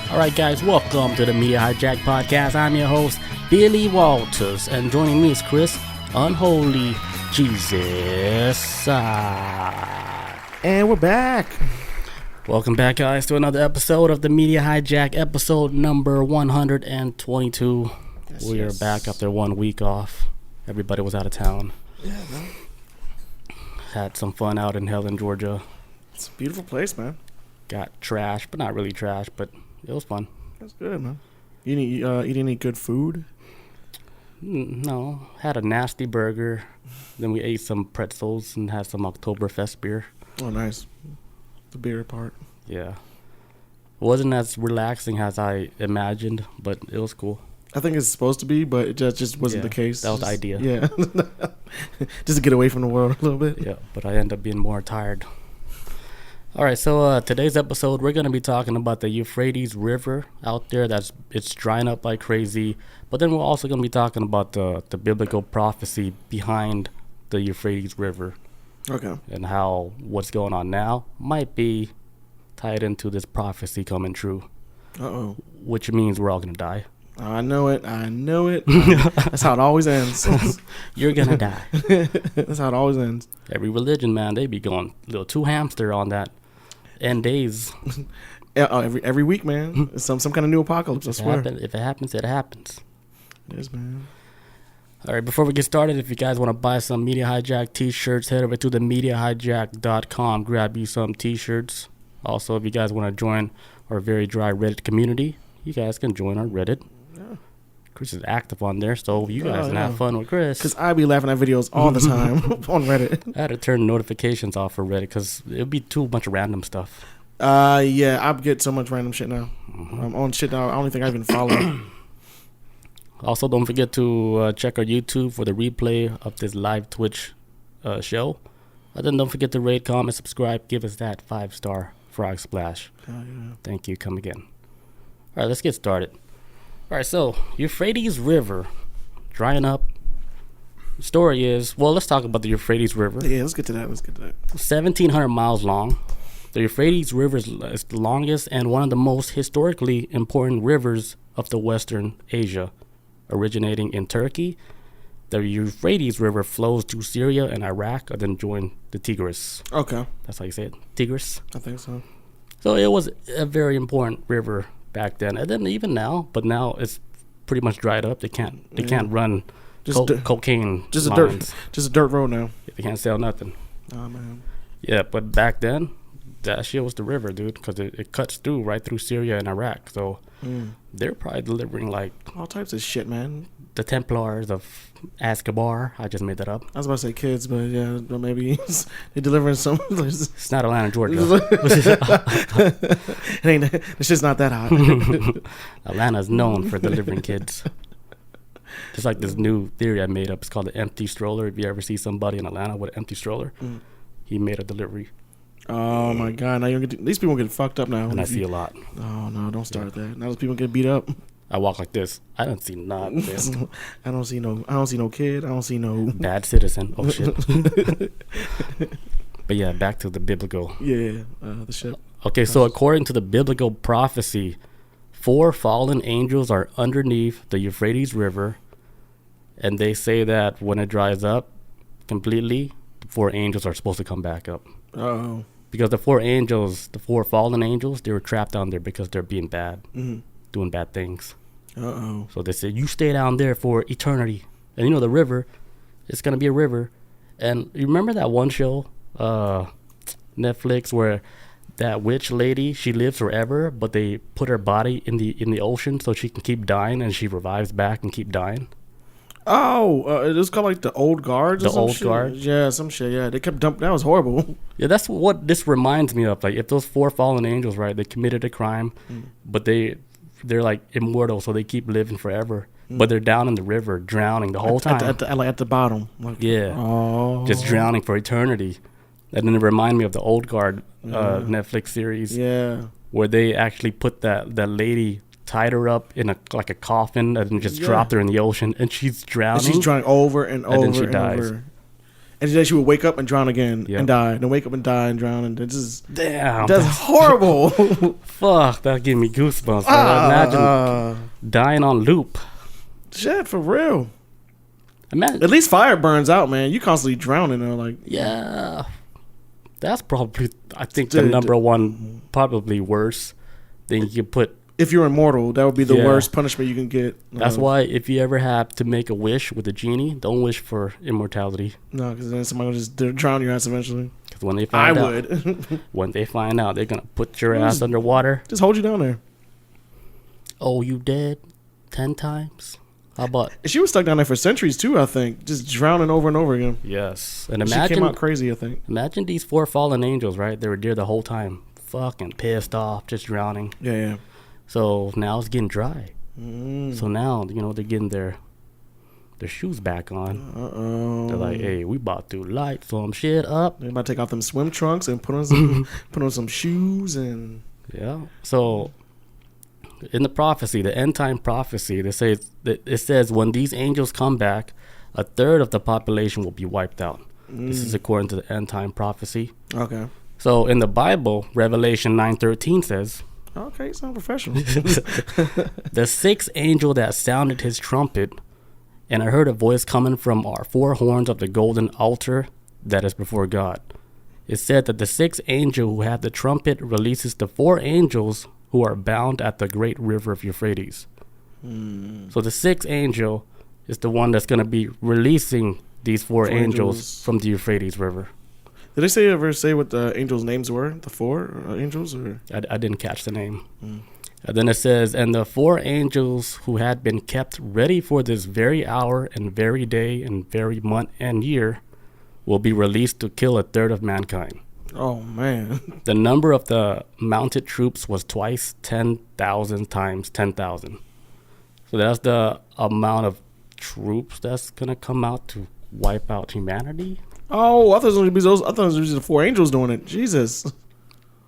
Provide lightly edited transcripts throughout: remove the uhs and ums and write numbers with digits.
Alright guys, welcome to the Media Hijack Podcast. I'm your host, Billy Walters, and joining me is Chris, Unholy Jesus. And we're back. Welcome back guys to another episode of the Media Hijack, episode number 122. We are back after 1 week off. Everybody was out of town. Yeah, man. Had some fun out in Helen, Georgia. It's a beautiful place, man. Got trash, but not really trash, but it was fun. That's good, man. You eat any good food? No. Had a nasty burger. Then we ate some pretzels and had some Oktoberfest beer. Oh, nice. The beer part. Yeah. It wasn't as relaxing as I imagined, but it was cool. I think it's supposed to be, but it just wasn't the case. That was the idea. Yeah. Just to get away from the world a little bit. Yeah, but I end up being more tired. All right, so today's episode, we're going to be talking about the Euphrates River out there. It's drying up like crazy. But then we're also going to be talking about the biblical prophecy behind the Euphrates River. Okay. And how what's going on now might be tied into this prophecy coming true. Uh-oh. Which means we're all going to die. I know it. That's how it always ends. You're going to die. That's how it always ends. Every religion, man, they be going a little too hamster on that end days. Every week, man. It's some kind of new apocalypse, I swear. If it happens, it happens. It is, man. All right, before we get started, if you guys want to buy some Media Hijack t-shirts, head over to the MediaHijack.com. Grab you some t-shirts. Also, if you guys want to join our very dry Reddit community, you guys can join our Reddit. Yeah. Chris is active on there, so you guys can have fun with Chris. Because I be laughing at videos all the time on Reddit. I had to turn notifications off for Reddit because it would be too much random stuff. Yeah, I get so much random shit now. I'm on shit now I don't think I even follow. Also, don't forget to check our YouTube for the replay of this live Twitch show. And then don't forget to rate, comment, subscribe. Give us that 5-star frog splash. Yeah. Thank you. Come again. All right, let's get started. All right, so Euphrates River drying up. The story is, well, let's talk about the Euphrates River. Yeah, let's get to that. 1,700 miles long. The Euphrates River is the longest and one of the most historically important rivers of the Western Asia. Originating in Turkey, the Euphrates River flows through Syria and Iraq and then join the Tigris. Okay. That's how you say it, Tigris. I think so. So it was a very important river back then, and then even now, but now it's pretty much dried up. They can't run cocaine. Just lines. a dirt road now. They can't sell nothing. Oh man. Yeah, but back then, that shit was the river, dude, because it cuts through right through Syria and Iraq. So they're probably delivering like all types of shit, man. The Templars of Azkaban. I just made that up. I was about to say kids, but yeah, but maybe they're delivering some. It's not Atlanta, Georgia. It's just not that hot. Atlanta's known for delivering kids. Just like this new theory I made up. It's called the empty stroller. If you ever see somebody in Atlanta with an empty stroller, he made a delivery. Oh my God! Now these people get fucked up now. And I see a lot. Oh no! Don't start that. Now those people get beat up. I walk like this. I don't see nothing. I don't see no kid. I don't see no bad citizen. Oh shit. But yeah, back to the biblical. Yeah, the ship. Okay, so according to the biblical prophecy, 4 fallen angels are underneath the Euphrates River, and they say that when it dries up completely, the 4 angels are supposed to come back up. Oh. Because the 4 fallen angels, they were trapped down there because they're being bad, doing bad things. Uh-oh. So they said, you stay down there for eternity. And the river, it's going to be a river. And you remember that one show, Netflix, where that witch lady, she lives forever, but they put her body in the ocean so she can keep dying, and she revives back and keep dying? Oh, it was called like the Old Guards. The Old Guard. Yeah, some shit. Yeah, they kept dumping. That was horrible. Yeah, that's what this reminds me of. Like, if those 4 fallen angels, right, they committed a crime, but they're like immortal, so they keep living forever. But they're down in the river, drowning the whole time. At the bottom. Like, yeah. Oh. Just drowning for eternity. And then it reminded me of the Old Guard Netflix series. Yeah. Where they actually put that lady, tied her up in a coffin, and just dropped her in the ocean, and she's drowning. And she's drowning over and over and then she and dies. over. And then she would wake up and drown again Yep. and die. Then wake up and die and drown. And it's just Damn. that's horrible. Fuck, that gave me goosebumps. Imagine dying on loop. Shit, for real. Imagine. At least fire burns out, man. You constantly drowning though, like Yeah. That's probably, I think, the Dude, number one, probably worse thing you could put. if you're immortal, that would be the Yeah. worst punishment you can get. That's why if you ever have to make a wish with a genie, don't wish for immortality. No, because then somebody will just drown your ass eventually. Because when they I find out, would. when they find out, they're gonna put your ass underwater. Just hold you down there. Oh, you dead 10 times? How about? And she was stuck down there for centuries too, I think. Just drowning over and over again. Yes. And She came imagine, out crazy, I think. imagine these 4 fallen angels, right? They were there the whole time, fucking pissed off, just drowning. Yeah. So now it's getting dry. Mm. So now, they're getting their shoes back on. Uh-oh. They're like, hey, we about to light some shit up. They about to take off them swim trunks and put on some shoes and Yeah. So in the prophecy, the end time prophecy, it says when these angels come back, a third of the population will be wiped out. This is according to the end time prophecy. okay. So in the Bible, Revelation 9:13 says, Okay, sound professional. the sixth angel that sounded his trumpet, and I heard a voice coming from our 4 horns of the golden altar that is before God. It said that the sixth angel who had the trumpet releases the 4 angels who are bound at the great river of Euphrates. So the sixth angel is the one that's going to be releasing these 4 angels from the Euphrates River. Did they ever say what the angels' names were? The 4 angels, or I didn't catch the name. And then it says, and the 4 angels who had been kept ready for this very hour and very day and very month and year will be released to kill a third of mankind. oh man, The number of the mounted troops was twice 10,000 times 10,000. So that's the amount of troops that's going to come out to wipe out humanity. oh, I thought it was gonna be those. I thought it was just the 4 angels doing it. Jesus.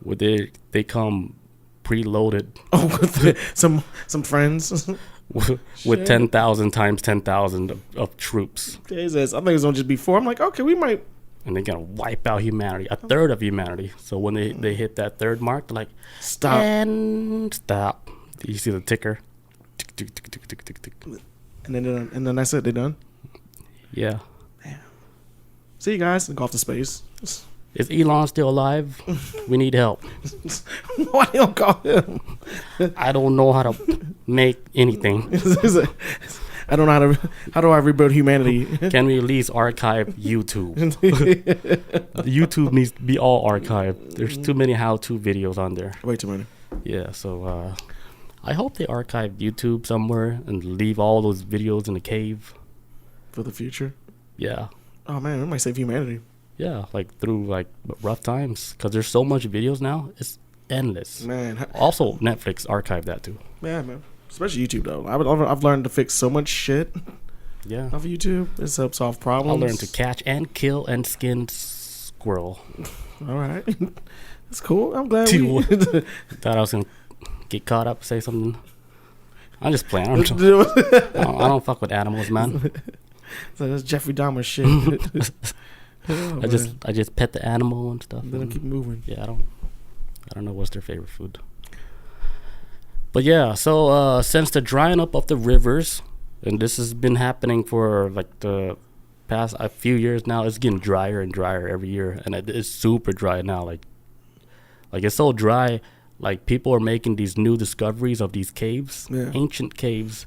Would they come preloaded Oh, with some friends. with Shit. 10,000 times 10,000 of troops, Jesus, I think it's gonna just be 4. I'm like, okay, we might. and they're gonna wipe out humanity, a third of humanity. So when they hit that third mark, they're like, Stop. and stop. You see the ticker? Tick, tick, tick, tick, tick, tick, tick. And then that's it. They're done. Yeah. See you guys. Go off to space. Is Elon still alive? We need help. Why you don't call him? I don't know how to make anything. I don't know how do I rebuild humanity? Can we at least archive YouTube? YouTube needs to be all archived. There's too many how-to videos on there. Way too many. Yeah, so I hope they archive YouTube somewhere and leave all those videos in a cave. For the future. Yeah. Oh man, we might save humanity. Yeah, like through like rough times, because there's so much videos now. It's endless. Man. Also, Netflix archived that too. Yeah, man. Especially YouTube though. I've learned to fix so much shit Yeah. off of YouTube. It's helped solve problems. I learned to catch and kill and skin squirrel. All right. That's cool. I'm glad Dude, we thought I was gonna get caught up, say something. I'm just playing. I don't fuck with animals, man. So that's Jeffrey Dahmer shit. Oh, I just pet the animal and stuff. Then I keep moving. Yeah, I don't know what's their favorite food. But yeah, so since the drying up of the rivers, and this has been happening for like the past a few years now, it's getting drier and drier every year, and it's super dry now. Like it's so dry, like people are making these new discoveries of these caves, ancient caves.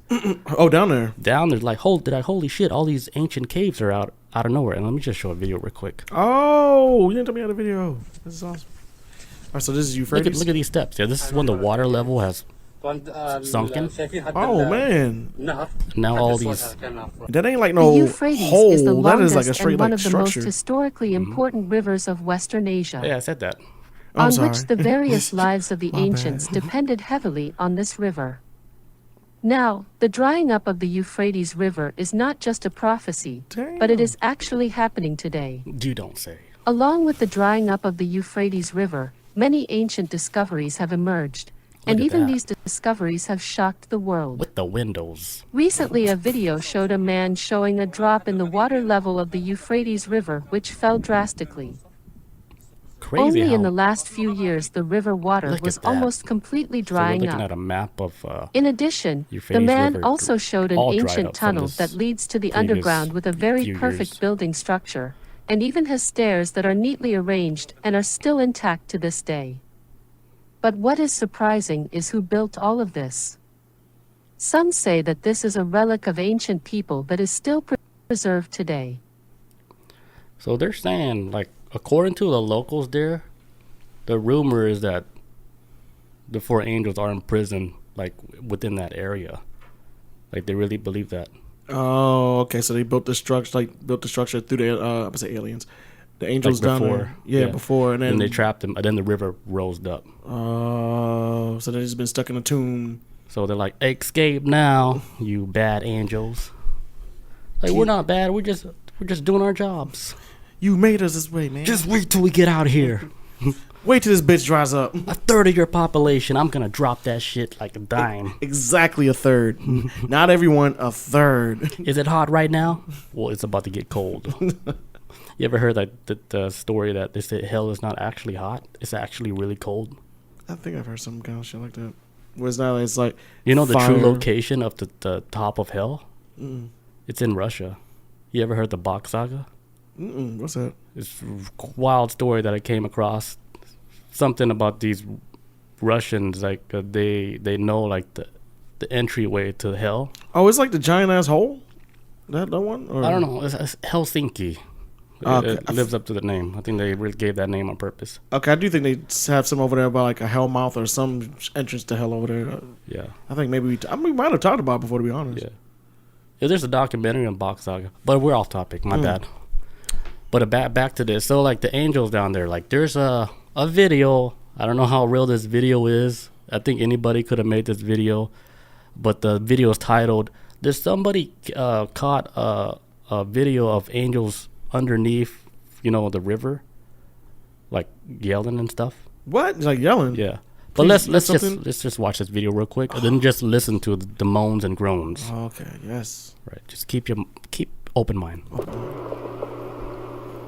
Oh, down there. Down there's like, holy shit, all these ancient caves are out of nowhere. And let me just show a video real quick. Oh, you didn't tell me how the video. This is awesome. All right, so this is Euphrates. Look at these steps. Yeah, this is when the water level has sunken. Oh man. Now all these. That ain't like The no Euphrates hole. is the That is longest like a straight and one like of the most structure. historically important rivers of Western Asia, Yeah, I said that. I'm on sorry. which the various lives of the My ancients bad. depended heavily on this river. Now, the drying up of the Euphrates River is not just a prophecy, but it is actually happening today. You don't say. Along with the drying up of the Euphrates River, many ancient discoveries have emerged, And at even that. these discoveries have shocked the world. With the windows. Recently, a video showed a man showing a drop in the water level of the Euphrates River, which fell drastically. Crazy Only in how. the last few years the river water Look was at that. almost completely So we're drying looking up. at a map of In addition, the Euphrates man River also showed an all dried ancient up from tunnel this that leads to the previous underground with a very few perfect years. building structure, and even has stairs that are neatly arranged and are still intact to this day. But what is surprising is who built all of this. Some say that this is a relic of ancient people that is still preserved today. So they're saying, like, according to the locals there, the rumor is that the four angels are in prison, like, within that area. Like, they really believe that. Oh, okay. So they built the structure, through the I would say aliens, the angels Like down before, there. Yeah, before, and then And they trapped them, and then the river rose up. Oh, so they've just been stuck in a tomb. So they're like, escape now, you bad angels. Like, we're not bad. We're just doing our jobs. You made us this way, man. Just wait till we get out of here. wait till this bitch dries up. A third of your population, I'm gonna drop that shit like a dime. Exactly a third. Not everyone, a third. Is it hot right now? Well, it's about to get cold. You ever heard the story that they say hell is not actually hot? It's actually really cold. I think I've heard some kind of shit like that. Where it's not, it's like You know the fire. true location of the top of hell? Mm-mm. It's in Russia. You ever heard the Bach Saga? Mm-mm. What's that? It's a wild story that I came across. Something about these Russians, like they know like the entryway to hell. Oh, it's like the giant ass hole. That one? Or? I don't know. It's Helsinki. Okay. It lives up to the name. I think they really gave that name on purpose. Okay, I do think they have some over there about like a hell mouth or some entrance to hell over there. Yeah. I think maybe we might have talked about it before, to be honest. Yeah, there's a documentary on Bach Saga, but we're off topic. My bad. But back to this. So like the angels down there, like there's a video. I don't know how real this video is. I think anybody could have made this video, but the video is titled. There's somebody caught a video of angels underneath, the river, like yelling and stuff. What? Like yelling? Yeah. But Please, let's something? just watch this video real quick, and then just listen to the moans and groans. Okay. Yes. Right. Just keep open mind.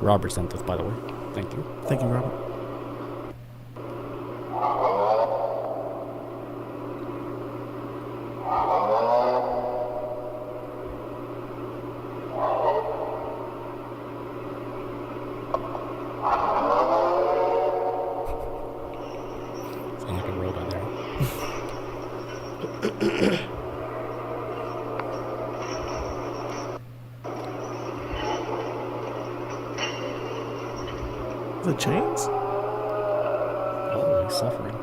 Robert sent this, by the way. Thank you. Thank you, Robert. Sound like a robot there. The chains? Oh, he's suffering.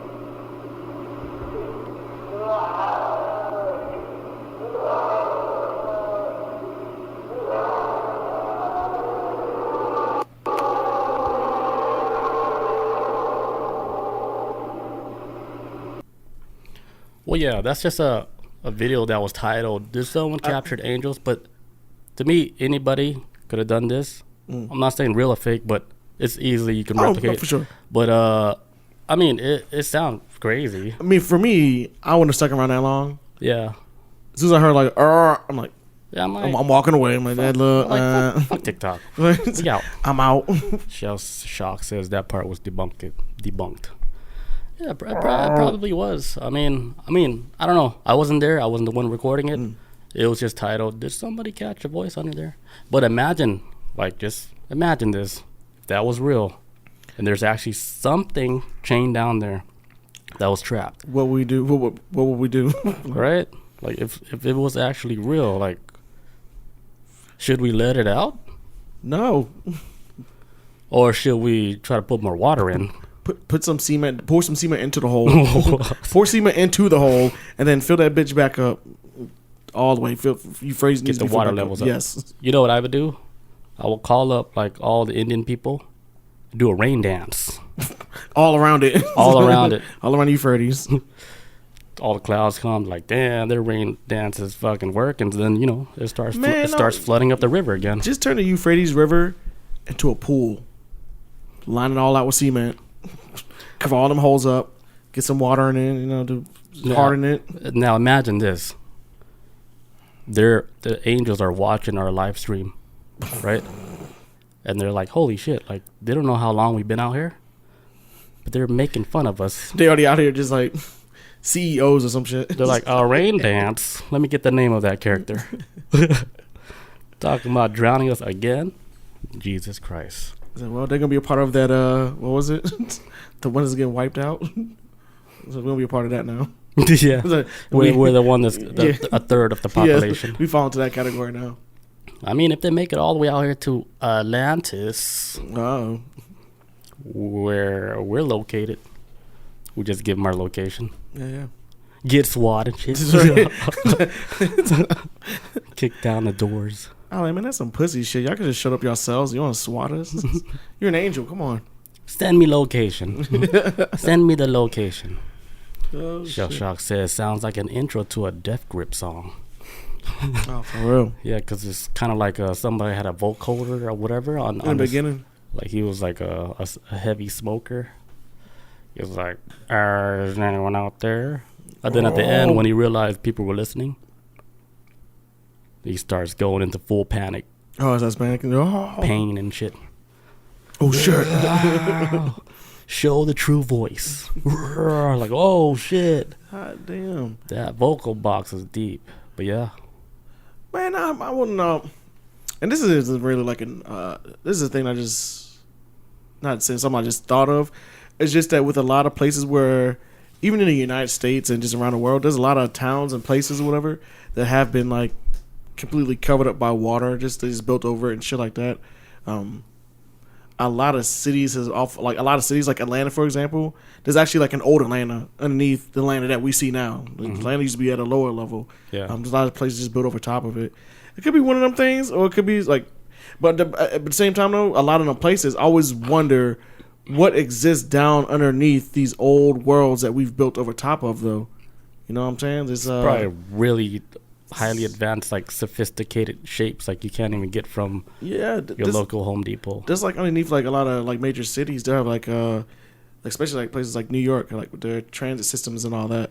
Well, yeah, that's just a video that was titled, "Did someone captured angels?" But to me, anybody could have done this. I'm not saying real or fake, but it's easily you can replicate. No, for sure. But I mean, it sounds crazy. I mean, for me, I wouldn't have stuck around that long. Yeah. As soon as I heard like, I'm like, Yeah, I'm walking away. I'm like, that look. fuck TikTok. Yeah, I'm out. Shell Shock says that part was debunked. Yeah, it probably was. I mean, I don't know. I wasn't there. I wasn't the one recording it. It was just titled, "Did somebody catch a voice under there?" But just imagine this. If that was real, and there's actually something chained down there that was trapped. What would we do? What would we do? Right? Like, if it was actually real, like, should we let it out? No. Or should we try to put more water in? Put some cement. Pour some cement into the hole. Pour cement into the hole, and then fill that bitch back up all the way. Euphrates needs Get to the be filled water back levels up. up. Yes. You know what I would do? I will call up like all the Indian people, do a rain dance All around it. all around it. All around Euphrates. All the clouds come, like, damn, their rain dance is fucking working. Then it starts Man, starts flooding up the river again. Just turn the Euphrates River into a pool. Line it all out with cement. Cover all them holes up. get some water in it, you know, to Yeah. harden it. Now imagine this. The angels are watching our live stream, right? And they're like, holy shit, like they don't know how long we've been out here, but they're making fun of us. They already out here just like CEOs or some shit. They're like, oh, rain dance. Let me get the name of that character. Talking about drowning us again. Jesus Christ. So, well, they're gonna be a part of that. What was it? The one that's getting wiped out. So we're gonna be a part of that now. Yeah. So We're the one that's Yeah. a third of the population. Yeah, we fall into that category now. I mean, if they make it all the way out here to Atlantis, Oh, where we're located, we just give them our location. yeah. Get SWAT and shit. That's right. Kick down the doors. Oh, man, that's some pussy shit. Y'all could just shut up yourselves. You want to SWAT us? You're an angel. Come on. Send me location. Send me the location. Oh, Shell shit. Shock says, sounds like an intro to a Death Grip song. Oh, for real. Yeah, because it's kind of like somebody had a vocoder or whatever on In the this- beginning. Like he was like a heavy smoker. He was like, is anyone out there? And then at the end, when he realized people were listening, he starts going into full panic, Oh, that's Hispanic. Oh, pain and shit. oh shit. Show the true voice. Like, oh shit. God damn. That vocal box is deep. But yeah. Man, I wouldn't know. And this is really like this is a thing I just, not saying something I just thought of. It's just that with a lot of places where, even in the United States and just around the world, there's a lot of towns and places or whatever that have been like completely covered up by water. They just built over it and shit like that. A lot of cities like Atlanta, for example. There's actually like an old Atlanta underneath the Atlanta that we see now. Atlanta used to be at a lower level. Yeah. There's a lot of places just built over top of it. It could be one of them things, or it could be like, but at the same time though, a lot of them places I always wonder what exists down underneath these old worlds that we've built over top of, though. You know what I'm saying? There's Probably really highly advanced, like sophisticated shapes like you can't even get from your local Home Depot. Just like underneath like a lot of like major cities, they have like especially like places like New York, like with their transit systems and all that,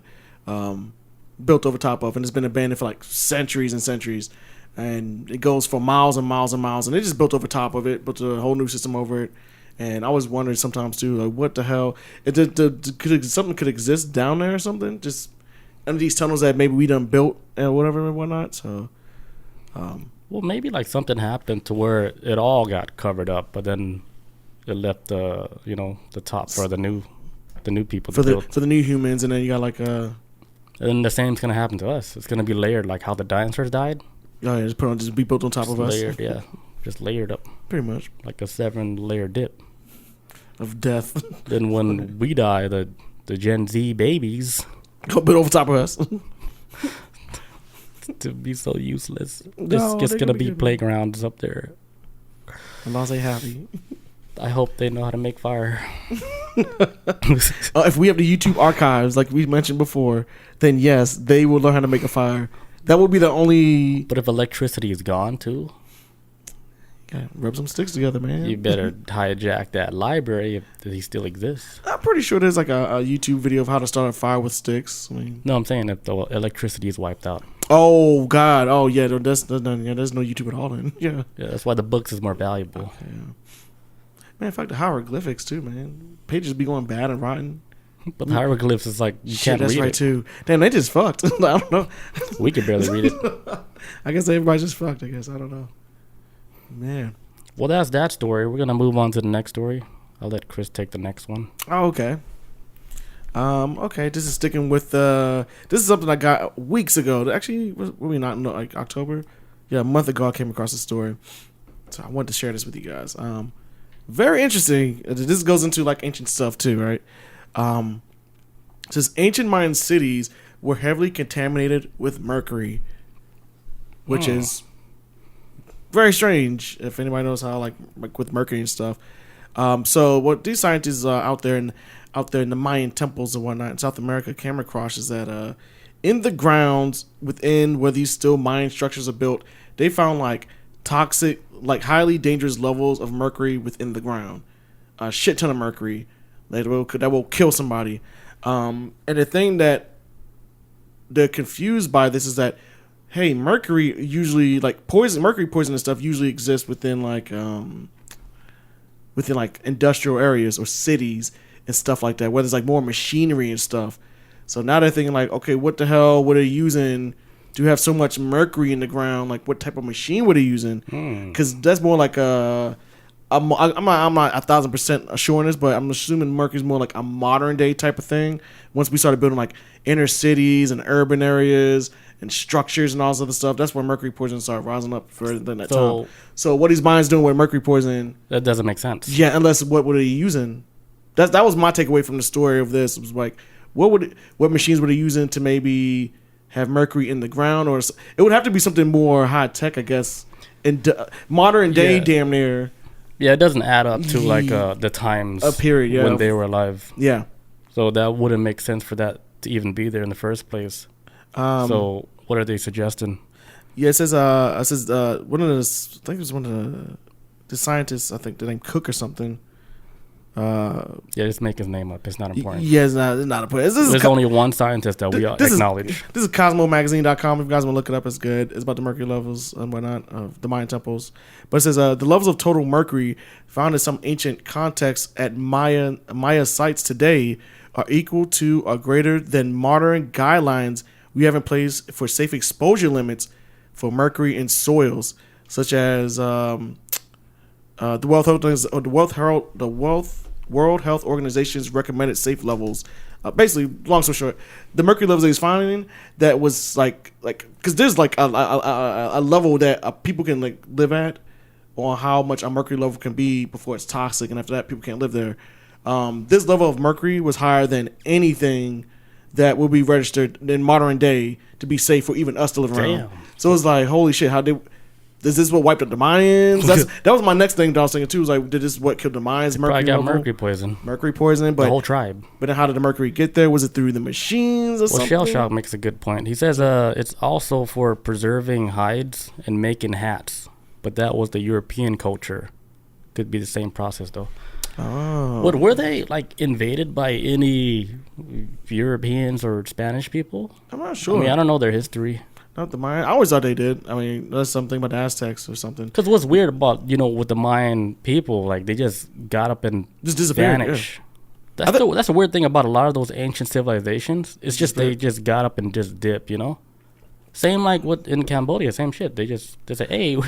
built over top of, and it's been abandoned for like centuries and centuries, and it goes for miles and miles and miles, and they just built over top of it, built a whole new system over it. And I was wondering sometimes too, like what the hell? Something could exist down there or something, just under these tunnels that maybe we done built and whatever and whatnot. So, Well, maybe like something happened to where it all got covered up, but then it left the top for the new people to build. for the new humans, and then you got like And then the same's gonna happen to us. It's gonna be layered like how the dinosaurs died. oh yeah, just be built on top of us, Layered, yeah, just layered up pretty much like a 7-layer dip. of death. Then when we die, the Gen Z babies Go build over top of us. to be so useless. No, It's they're gonna gonna be get- playgrounds up there. As long as they happy. I hope they know how to make fire. If we have the YouTube archives, like we mentioned before, then yes, they will learn how to make a fire. That will be the only. But if electricity is gone too, Yeah, rub some sticks together, man. you better hijack that library if he still exists. I'm pretty sure there's like a YouTube video of how to start a fire with sticks. I mean, No, I'm saying if the electricity is wiped out. oh God, oh yeah, there's no YouTube at all. Then yeah, Yeah, that's why the books is more valuable. yeah. Man, fuck the hieroglyphics too, man. Pages be going bad and rotten. But the hieroglyphs is like you Shit, can't that's read right it. too. Damn, they just fucked. I don't know. We can barely read it. I guess everybody's just fucked. I guess I don't know. Man. Well, that's that story. We're gonna move on to the next story. I'll let Chris take the next one. Oh, okay. Okay, this is sticking with this is something I got weeks ago. Actually, were we not in like October? Yeah, a month ago I came across this story. So I wanted to share this with you guys. Very interesting. This goes into like ancient stuff too, right? It says ancient Mayan cities were heavily contaminated with mercury, which is very strange if anybody knows how like with mercury and stuff. So what these scientists out there in the Mayan temples and whatnot in South America came across is that in the grounds within where these still Mayan structures are built, they found like toxic, like highly dangerous levels of mercury within the ground. A shit ton of mercury that will kill somebody. And the thing that they're confused by this is that, hey, mercury usually, like mercury poison and stuff usually exists within like industrial areas or cities and stuff like that, where there's like more machinery and stuff. So now they're thinking like, okay, what the hell were they using to have so much mercury in the ground? Like, what type of machine were they using? Because that's more like I'm not 1,000% assuring this, but I'm assuming mercury is more like a modern day type of thing. Once we started building like inner cities and urban areas and structures and all this other stuff, that's when mercury poison started rising up for that time. So what these mines doing with mercury poison? That doesn't make sense. Yeah, unless what were they using? That was my takeaway from the story of this. It was like, what machines were they using to maybe have mercury in the ground, or it would have to be something more high tech, I guess, in modern day, damn near. Yeah, it doesn't add up to like the times a period when they were alive. Yeah. So that wouldn't make sense for that to even be there in the first place. So what are they suggesting? Yeah, it says one of the, I think it was one of the scientists, I think the name Cook or something. Yeah, just make his name up. It's not important. Yeah, it's not important. There's only one scientist that we acknowledge. This is CosmoMagazine.com. If you guys want to look it up, it's good. It's about the mercury levels and whatnot of the Mayan temples. But it says the levels of total mercury found in some ancient contexts at Maya sites today are equal to or greater than modern guidelines we have in place for safe exposure limits for mercury in soils, such as the World Health Organization's recommended safe levels. Basically, long story short, the mercury levels that he's finding, that was like because there's like a level that people can like live at on how much a mercury level can be before it's toxic, and after that people can't live there. This level of mercury was higher than anything that will be registered in modern day to be safe for even us to live around. Damn. So it's like, holy shit, is this what wiped out the Mayans? That was my next thing that I was thinking too. Was like, did this what killed the Mayans? Probably got mercury poison. Mercury poisoning, but the whole tribe. But then how did the mercury get there? Was it through the machines or something? Shell Shock makes a good point. He says it's also for preserving hides and making hats, but that was the European culture. Could be the same process though. Oh. What were they like invaded by any Europeans or Spanish people? I'm not sure. I mean, I don't know their history. Not the Mayan. I always thought they did. I mean, that's something about the Aztecs or something. Because what's weird about, with the Mayan people, like, they just got up and just disappeared. Vanished. Yeah. That's a weird thing about a lot of those ancient civilizations. It's just they just got up and just dipped, Same like what in Cambodia, same shit. They say, hey,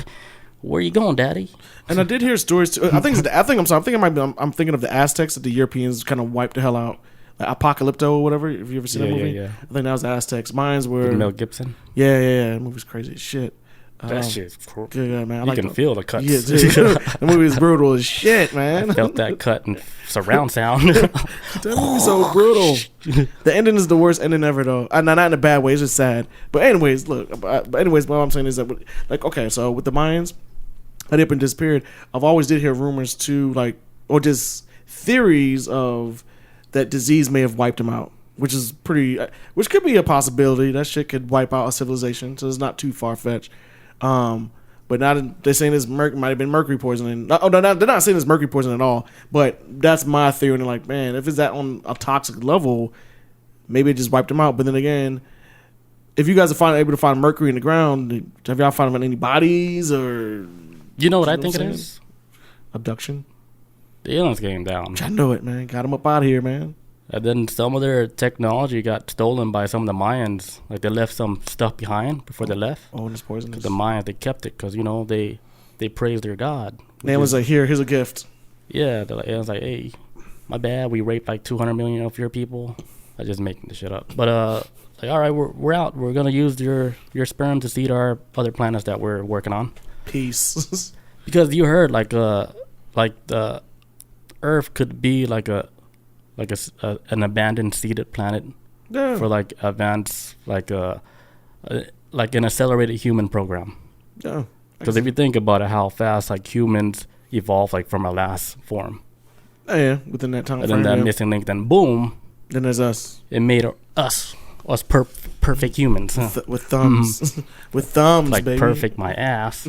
where you going, daddy? And I did hear stories too. I'm thinking I'm thinking of the Aztecs that the Europeans kind of wiped the hell out. Like Apocalypto or whatever. Have you ever seen that movie? Yeah. I think that was the Aztecs. Mines were Mel Gibson. Yeah. That movie's crazy as shit. That shit's cool. Good, man. You can feel the cuts. Yeah, the movie is brutal as shit, man. I felt that cut and surround sound. That movie's so brutal. The ending is the worst ending ever, though. Not in a bad way. It's just sad. But anyways, what I'm saying is that, like, okay, so with the Mayans, that up and disappeared. I've always did hear rumors too, like, or just theories of that disease may have wiped them out, which could be a possibility. That shit could wipe out a civilization, so it's not too far fetched. But now they're saying this might have been mercury poisoning. They're not saying it's mercury poisoning at all. But that's my theory. And like, man, if it's that on a toxic level, maybe it just wiped them out. But then again, if you guys are able to find mercury in the ground, have y'all found any bodies or? You know what I think it is? Abduction. The aliens came down. I know it, man. Got them up out of here, man. And then some of their technology got stolen by some of the Mayans. Like, they left some stuff behind before they left. Oh, and it's poisonous. The Mayans, they kept it because, they praised their god. Man was like, here's a gift. Yeah, it was like, hey, my bad. We raped like 200 million of your people. I just making this shit up. But, all right, we're out. We're going to use your sperm to seed our other planets that we're working on. Peace. Because you heard, like the Earth could be like an abandoned seeded planet for like advanced like an accelerated human program. Yeah. Because if you think about it, how fast like humans evolved like from our last form. Oh, yeah, within that time. And then that missing link, then boom. Then there's us. It made us perfect humans. With thumbs. Mm-hmm. With thumbs, like baby. Perfect my ass.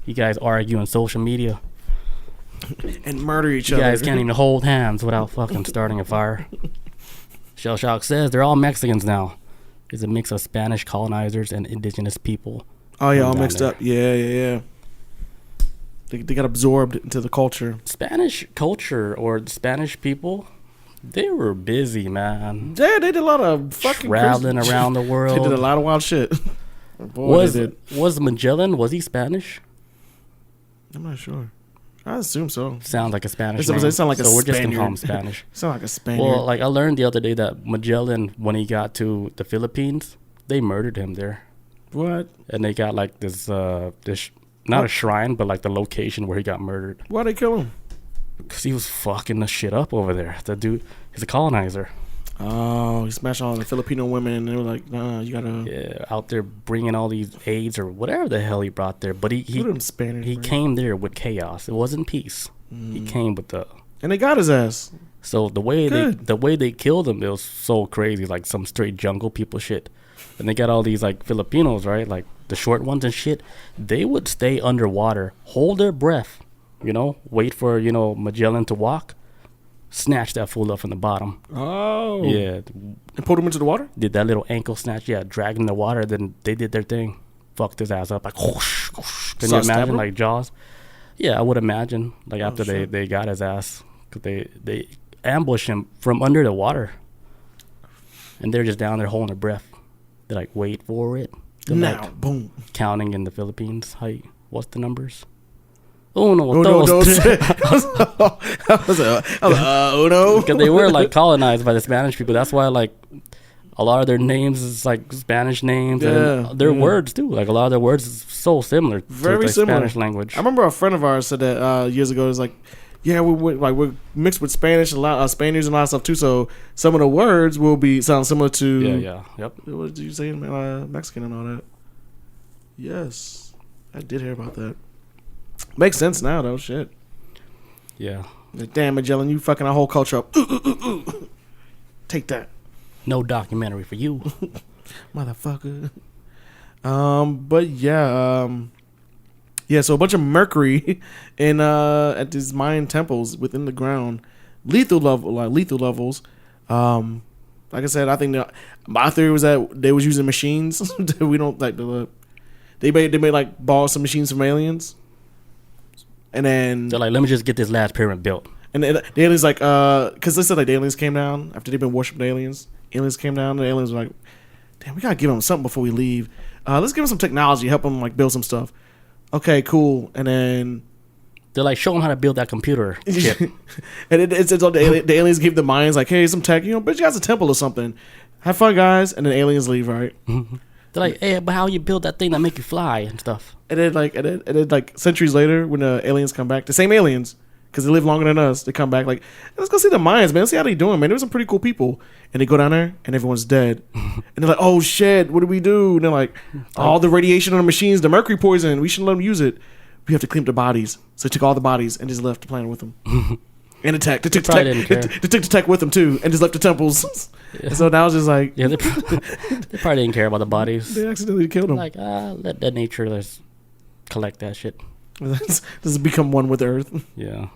You guys argue on social media. And murder each other. You guys can't even hold hands without fucking starting a fire. Shell Shock says they're all Mexicans now. It's a mix of Spanish colonizers and indigenous people. Oh yeah, all down mixed there. up. Yeah. They got absorbed into the culture. Spanish culture or Spanish people, they were busy, man. Yeah, they did a lot of fucking Traveling crazy around the world. They did a lot of wild shit. Boy, they did. Was Magellan, was he Spanish? I'm not sure. I assume so. Sounds like a Spanish They name. sound like a so we're just going to call him Spaniard. Spanish. Sound like a Spaniard. Well, like I learned the other day that Magellan, when he got to the Philippines, they murdered him there. What? And they got like this not a shrine, but like the location where he got murdered. Why'd they kill him? Because he was fucking the shit up over there. The dude, he's a colonizer. Oh, he smashed all the Filipino women, and they were like, "Nah, you gotta." Yeah, out there bringing all these AIDS or whatever the hell he brought there. But he Spanish, came there with chaos. It wasn't peace. He came with the. and they got his ass. So the way they killed him, it was so crazy, like some straight jungle people shit. And they got all these like Filipinos, right? Like the short ones and shit. They would stay underwater, hold their breath, wait for Magellan to walk, snatch that fool up from the bottom. Oh, Yeah, and pulled him into the water. did that little ankle snatch. Yeah, dragged him in the water. Then they did their thing, fucked his ass up like whoosh, whoosh. Can you So stab imagine him? like Jaws? Yeah, I would imagine like after shit. they got his ass, 'cause they ambushed him from under the water, and they're just down there holding their breath. They like wait for it. They're Now, like boom. counting in the Philippines. What's the numbers? Uno, Oh no, dos. oh no. Because they were like colonized by the Spanish people. That's why like a lot of their names is like Spanish names Yeah, and their yeah. words too. Like a lot of their words is so similar Very to the similar. Spanish language. I remember a friend of ours said that years ago. It's like, yeah, we're mixed with Spanish and a lot Spaniards and a lot of stuff too. So some of the words will sound similar to. Yeah. Yep. What did you say? Mexican and all that. Yes, I did hear about that. Makes sense now though. Shit. Yeah. Like, damn, Magellan, you fucking our whole culture up. Take that, No documentary for you. motherfucker. But yeah, yeah. So a bunch of mercury in at these Mayan temples within the ground, lethal levels. Like I said, I think my theory was that they was using machines. We don't like they made like borrow some machines from aliens, and then They're like, let me just get this last pyramid built. and the aliens like because they said like the aliens came down after they've been worshipping aliens. Aliens came down. And the aliens were like, damn, we gotta give them something before we leave. Let's give them some technology, help them like build some stuff. Okay, cool. And then They're like, show them how to build that computer chip. and it's all the aliens give the Mayans like, hey, some tech, but you guys a temple or something. Have fun, guys. And then aliens leave, right? They're like, hey, but how you build that thing that make you fly and stuff? And then like centuries later, when the aliens come back, the same aliens, because they live longer than us, they come back like, let's go see the Mayans, man. Let's see how they doing, man. There were some pretty cool people. And they go down there, and everyone's dead. And they're like, oh shit, what do we do? And they're like, all the radiation on the machines, the mercury poison, we shouldn't let them use it. We have to clean up the bodies. So they took all the bodies and just left the planet with them. And the tech. They took the probably tech. didn't care. They took the tech with them too, and just left the temples. Yeah. So now it's just like, Yeah, they probably didn't care about the bodies. they accidentally killed them. Like, let that nature let's collect that shit. This has become one with Earth. Yeah.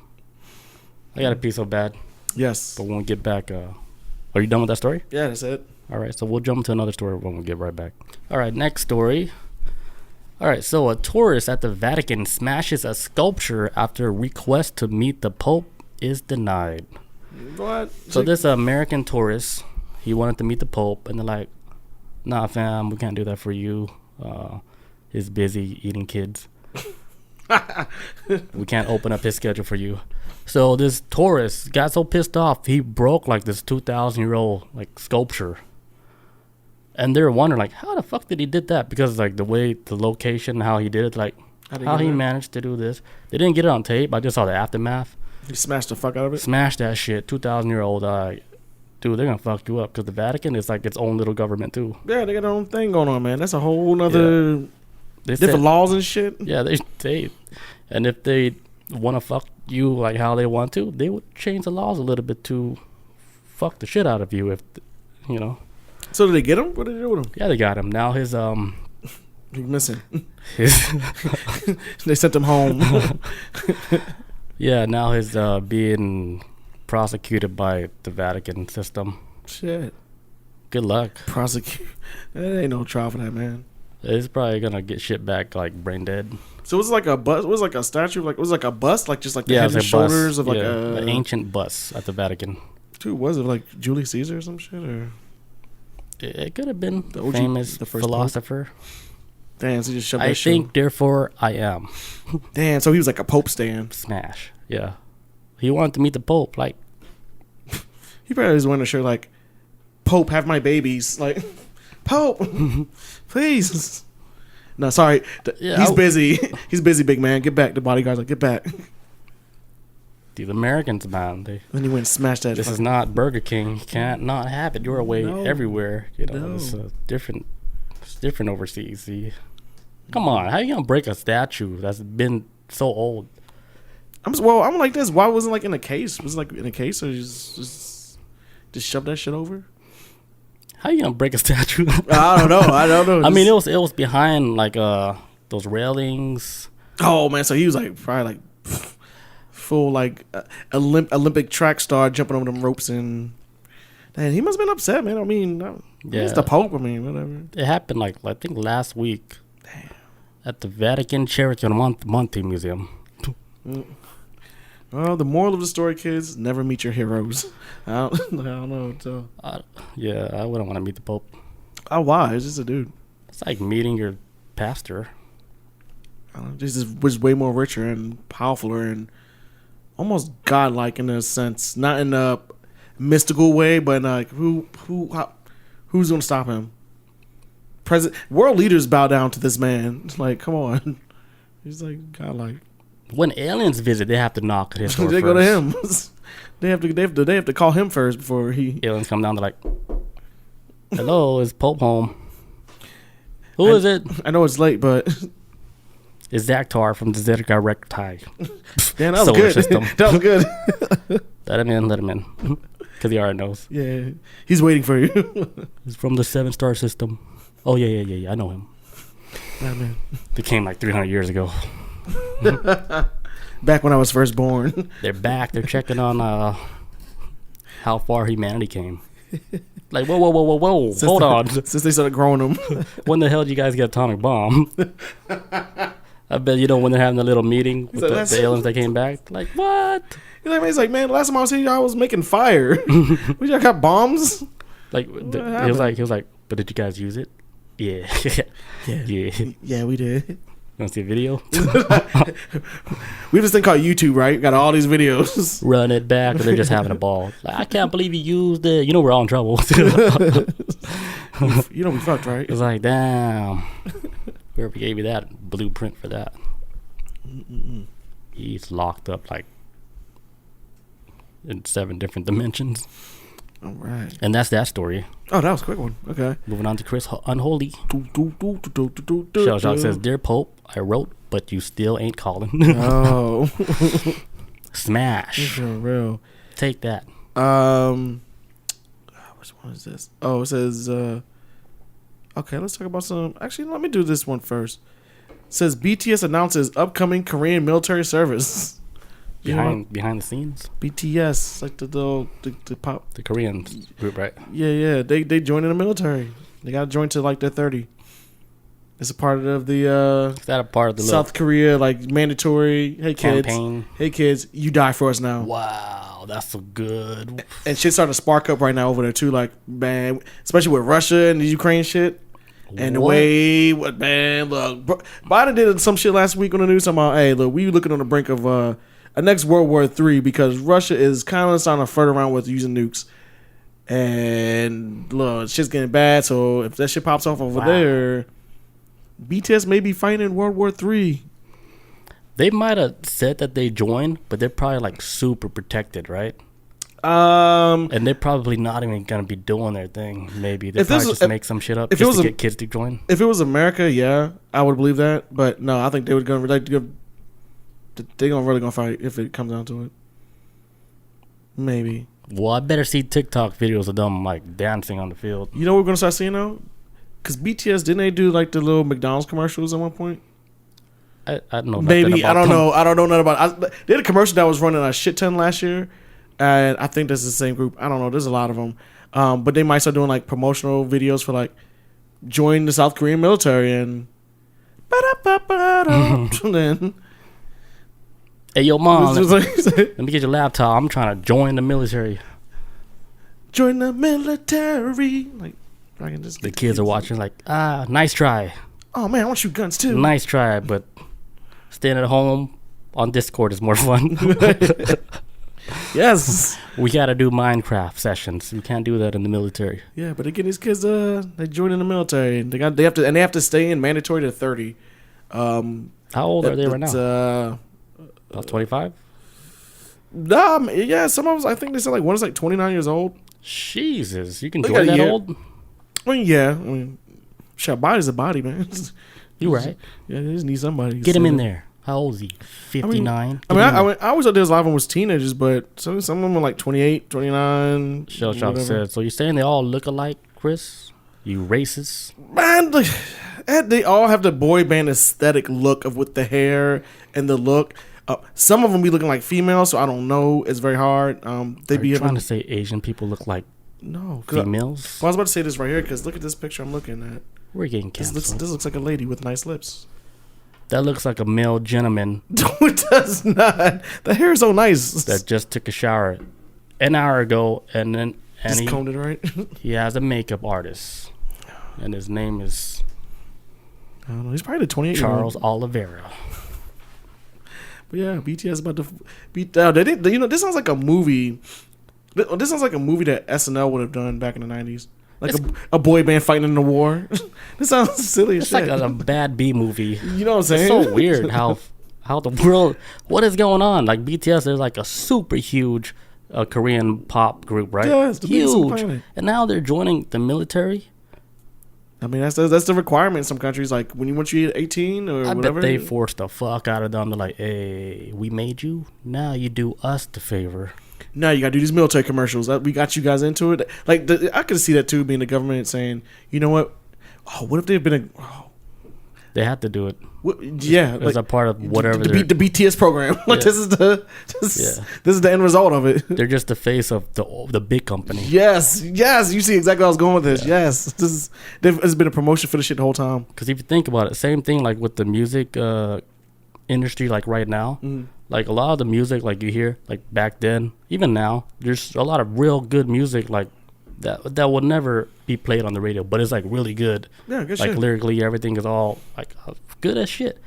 I got to pee so bad. Yes. But when we get back, are you done with that story? Yeah, that's it. All right, so we'll jump to another story when we get right back. All right, next story. All right, so a tourist at the Vatican smashes a sculpture after a request to meet the Pope is denied. What? So this American tourist, he wanted to meet the Pope, and they're like, nah, fam, we can't do that for you. He's busy eating kids. We can't open up his schedule for you. So this tourist got so pissed off, he broke like this 2,000-year-old like sculpture. And they're wondering like, how the fuck did he did that? Because like the way, the location, how he did it, like how he managed to do this. They didn't get it on tape. I just saw the aftermath. He smashed the fuck out of it. Smash that shit. 2,000-year-old. Dude, they're gonna fuck you up because the Vatican is like its own little government too. Yeah, they got their own thing going on, man. That's a whole nother They different said, laws and shit. Yeah, they, and if they want to fuck you like how they want to, they would change the laws a little bit to fuck the shit out of you. If you know. So did they get him? What did they do with him? Yeah, they got him. Now his He's missing. his They sent him home. yeah, now his being prosecuted by the Vatican system. Shit. Good luck. Prosecute. There ain't no trial for that, man. It's probably gonna get shit back like brain dead. So it was like a bust. It was like a statue. Like it was like a bust. Like just like the Yeah, head it's and a shoulders bus. of like the ancient bus at the Vatican. Dude, was it like Julius Caesar or some shit? Or It could have been The the OG famous the first philosopher. damn, so he just shoved I that shit. think, therefore, I am. Damn, so he was like a pope stand. Smash. Yeah. He wanted to meet the Pope. Like, He probably was wearing a shirt like, Pope, have my babies. Like, Pope, please. No, sorry. Yeah, He's I- busy. He's busy, big man. Get back. The bodyguard's like, get back. these Americans, man, they. Then he went and smashed that. This is fucking- not Burger King. You can't not have it your way No. everywhere. You know, No. it's different. It's different overseas. See, come on, how you gonna break a statue that's been so old? I'm like this. Why wasn't it like in a case? Was it like in a case or just shove that shit over? How you gonna break a statue? I don't know. I don't know. I mean, it was behind like those railings. Oh man, so he was like probably like full like Olympic track star jumping over them ropes and. Man, he must have been upset, man. I mean, it's the Pope. I mean, whatever. It happened like I think last week. Damn. At the Vatican Charity Monte Museum. Well, the moral of the story, kids, never meet your heroes. I don't know. So. Yeah, I wouldn't want to meet the Pope. Oh, why? It's just a dude. It's like meeting your pastor. I don't know, Jesus was way more richer and powerfuler and almost godlike in a sense. Not in a mystical way, but like who's gonna stop him? World leaders bow down to this man. Like, come on. He's like godlike. When aliens visit, they have to knock at his door They first. go to him. they have to call him first before he. Aliens come down, they're like, hello, is Pope home? Who is it? I know it's late, but It's Zaktar from the Zedekiah Recti. damn, that was Solar good. system. That was good. Let him in. Because he already knows. Yeah, he's waiting for you. He's from the 7-star system. Oh, yeah, I know him. Nah, man. They came like 300 years ago. Back when I was first born. They're back. They're checking on how far humanity came. Like, whoa. Hold on. Since they started growing them. When the hell did you guys get atomic bomb? I bet you know when they're having a little meeting with like, the aliens that came back. Like, what? He's like, man, last time I was here, y'all was making fire. We y'all got bombs. Like, he was like, but did you guys use it? Yeah. Yeah, we did. You want to see a video? We have this thing called YouTube, right? Got all these videos. Run it back, or they're just having a ball. Like, I can't believe you used it. You know we're all in trouble. You know we fucked, right? It's like, damn. Whoever gave you that blueprint for that, he's locked up like in 7 different dimensions. All right. And that's that story. Oh, that was a quick one. Okay. Moving on to Chris Unholy. Shell Shock says, Dear Pope, I wrote, but you still ain't calling. Oh. Smash. For real. Take that. Which one is this? Oh, it says, okay, let's talk about some. Actually, let me do this one first. It says BTS announces upcoming Korean military service. Behind the scenes? BTS, like the pop. The Korean group, right? Yeah. They joined in the military. They got to join to like their 30. It's a part of the Is that a part of the South Korea like mandatory. Hey kids, campaign? hey kids, you die for us now. Wow, that's so good. And shit's starting to spark up right now over there too. Like, man, especially with Russia and the Ukraine shit. And the way, man, look, Biden did some shit last week on the news talking about, hey, look, we looking on the brink of a next World War III because Russia is kind of starting to flirt around with using nukes. And look, shit's getting bad. So if that shit pops off over there, BTS may be fighting in World War III. They might have said that they joined, but they're probably like super protected, right? And they're probably not even gonna be doing theiring. Maybe they If this probably was- just make some shit up if it just was to a- get kids to join. if it was America, yeah, I would believe that. But no, I think they would gonna like they're gonna fight if it comes down to it. Maybe. Well, I better see TikTok videos of them like dancing on the field. You know what we're gonna start seeing now? Because BTS didn't they do like the little McDonald's commercials at one point? I don't know. nothing Maybe I about don't them. know. I don't know nothing about it. They had a commercial that was running a shit ton last year, and I think that's the same group. I don't know. There's a lot of them. But they might start doing like promotional videos for like join the South Korean military and then Hey, yo, mom, it's just let me get your laptop. I'm trying to join the military. join the military. Like I can just The kids are watching like, nice try. Oh man, I want to shoot guns too. Nice try, but staying at home on Discord is more fun. Yes. We got to do Minecraft sessions. We can't do that in the military. Yeah, but again, these kids they join in the military. They have to stay in mandatory to 30. How old are they right now? About 25? Yeah, some of us, I think they said like one is like 29 years old. Jesus, you can Look join at that you. old? I mean, yeah. I mean, shit, a body's a body, man. You right. Yeah, they just need somebody. Get him in there. How old is he? 59? I always thought there was a lot of them was teenagers, but some of them were like 28, 29. Shell Shock said, so you're saying they all look alike, Chris? You racist? Man, they all have the boy band aesthetic look of with the hair and the look. Some of them be looking like females, so I don't know. It's very hard. They Are be you having, trying to say Asian people look like no females? I was about to say this right here because look at this picture I'm looking at. We're getting canceled. This looks like a lady with nice lips. That looks like a male gentleman No, it does not. The hair is so nice. that just took a shower an hour ago, and Just combed it right. he has a makeup artist, and his name is I don't know. He's probably the 28 Charles Oliveira. But yeah, BTS about to beat down. This sounds like a movie. This sounds like a movie that SNL would have done back in the 90s. Like a boy band fighting in the war. This sounds silly as It's shit. like a bad B movie. You know what I'm saying? It's so weird how the world, what is going on? Like BTS is like a super huge Korean pop group, right? Yeah, it's the biggest on the Huge. planet. And now they're joining the military. I mean, that's the requirement in some countries. Like once you hit 18 or I whatever. bet they forced the fuck out of them. They're like, hey, we made you. Now you do us the favor. Now you gotta do these military commercials. We got you guys into it. Like I could see that too, being the government saying, you know what? Oh, what if they've been They had to do it. yeah, As a part of whatever. the BTS program. Like Yeah. this is the end result of it. They're just the face of the big company. Yes, you see exactly where I was going with this. Yeah. Yes, it's been a promotion for the shit the whole time. Because if you think about it, same thing like with the music industry, like right now. Like a lot of the music, like you hear, like back then, even now, there's a lot of real good music, like that will never be played on the radio, but it's like really good. Yeah, good like shit. lyrically, everything is all like good as shit.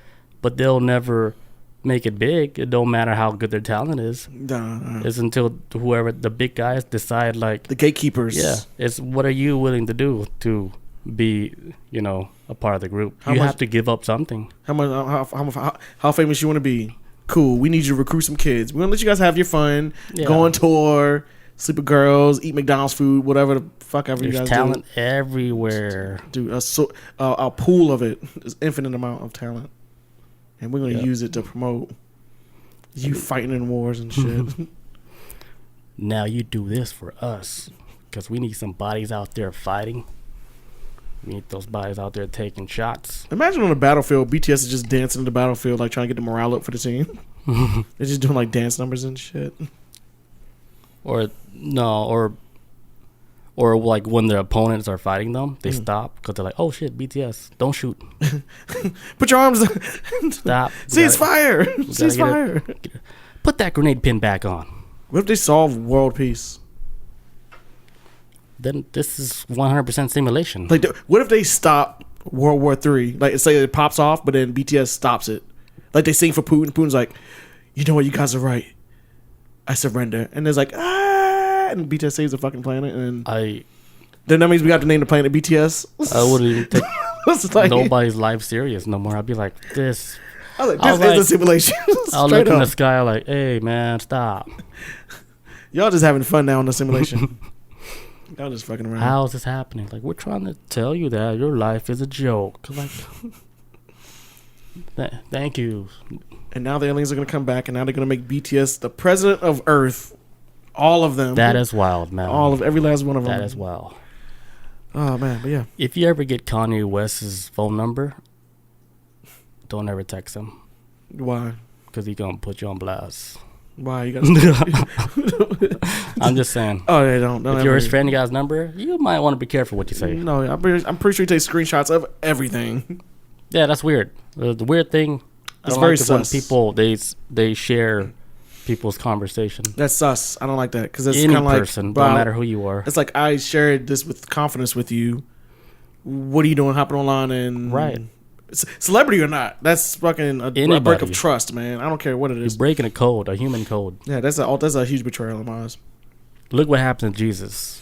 But they'll never make it big. It don't matter how good their talent is. Nah. It's until whoever the big guys decide, like The gatekeepers. yeah, it's what are you willing to do to be, a part of the group? How You much- have to give up something. How famous you want to be? Cool. We need you to recruit some kids. We're gonna let you guys have your fun. Yeah. Go on tour, sleep with girls, eat McDonald's food, whatever the fuck ever you There's guys talent everywhere. do. Dude, a pool of it is infinite amount of talent, and we're gonna Yep. use it to promote you fighting in wars and shit. Now you do this for us, because we need some bodies out there fighting. We need those bodies out there taking shots. Imagine on the battlefield, BTS is just dancing in the battlefield, like trying to get the morale up for the team. They're just doing like dance numbers and shit. Or no, or like when their opponents are fighting them, they stop because they're like, "Oh shit, BTS, don't shoot, Put your arms. stop, Cease fire. gotta Cease get fire. put that grenade pin back on." What if they solve world peace? Then this is 100% simulation. Like, what if they stop World War III? Like, say it pops off, but then BTS stops it. Like, they sing for Putin. Putin's like, you know what? You guys are right. I surrender. And there's like, and BTS saves the fucking planet. And then that means we got to name the planet BTS. I wouldn't even take It's like, nobody's life serious no more. I'd be like, this. I was I like, was this is a simulation. I'll Straight look in the up. sky like, hey man, stop. Y'all just having fun now in the simulation. Y'all just fucking around. How is this happening? Like, we're trying to tell you that your life is a joke. Like, thank you. And now the aliens are going to come back, and now they're going to make BTS the president of Earth. All of them. That is wild, man. Every last one of them. That is wild. Oh, man. But yeah. If you ever get Kanye West's phone number, don't ever text him Why? because he's going to put you on blast. Why you got? I'm just saying. Oh, they don't. If you're his friend, you got his number, you might want to be careful what you say. No, I'm pretty sure he takes screenshots of everything. Yeah, that's weird. The weird thing, I It's don't very like is when sus. people they share people's conversation. That's sus. I don't like that because it's Any kind of like person, bro, don't matter who you are. It's like I shared this with confidence with you. What are you doing hopping online and Right. Celebrity or not? That's fucking a break Anybody. of trust, man. I don't care what it You're is. breaking a code, a human code. Yeah, that's a huge betrayal in my eyes. Look what happened to Jesus.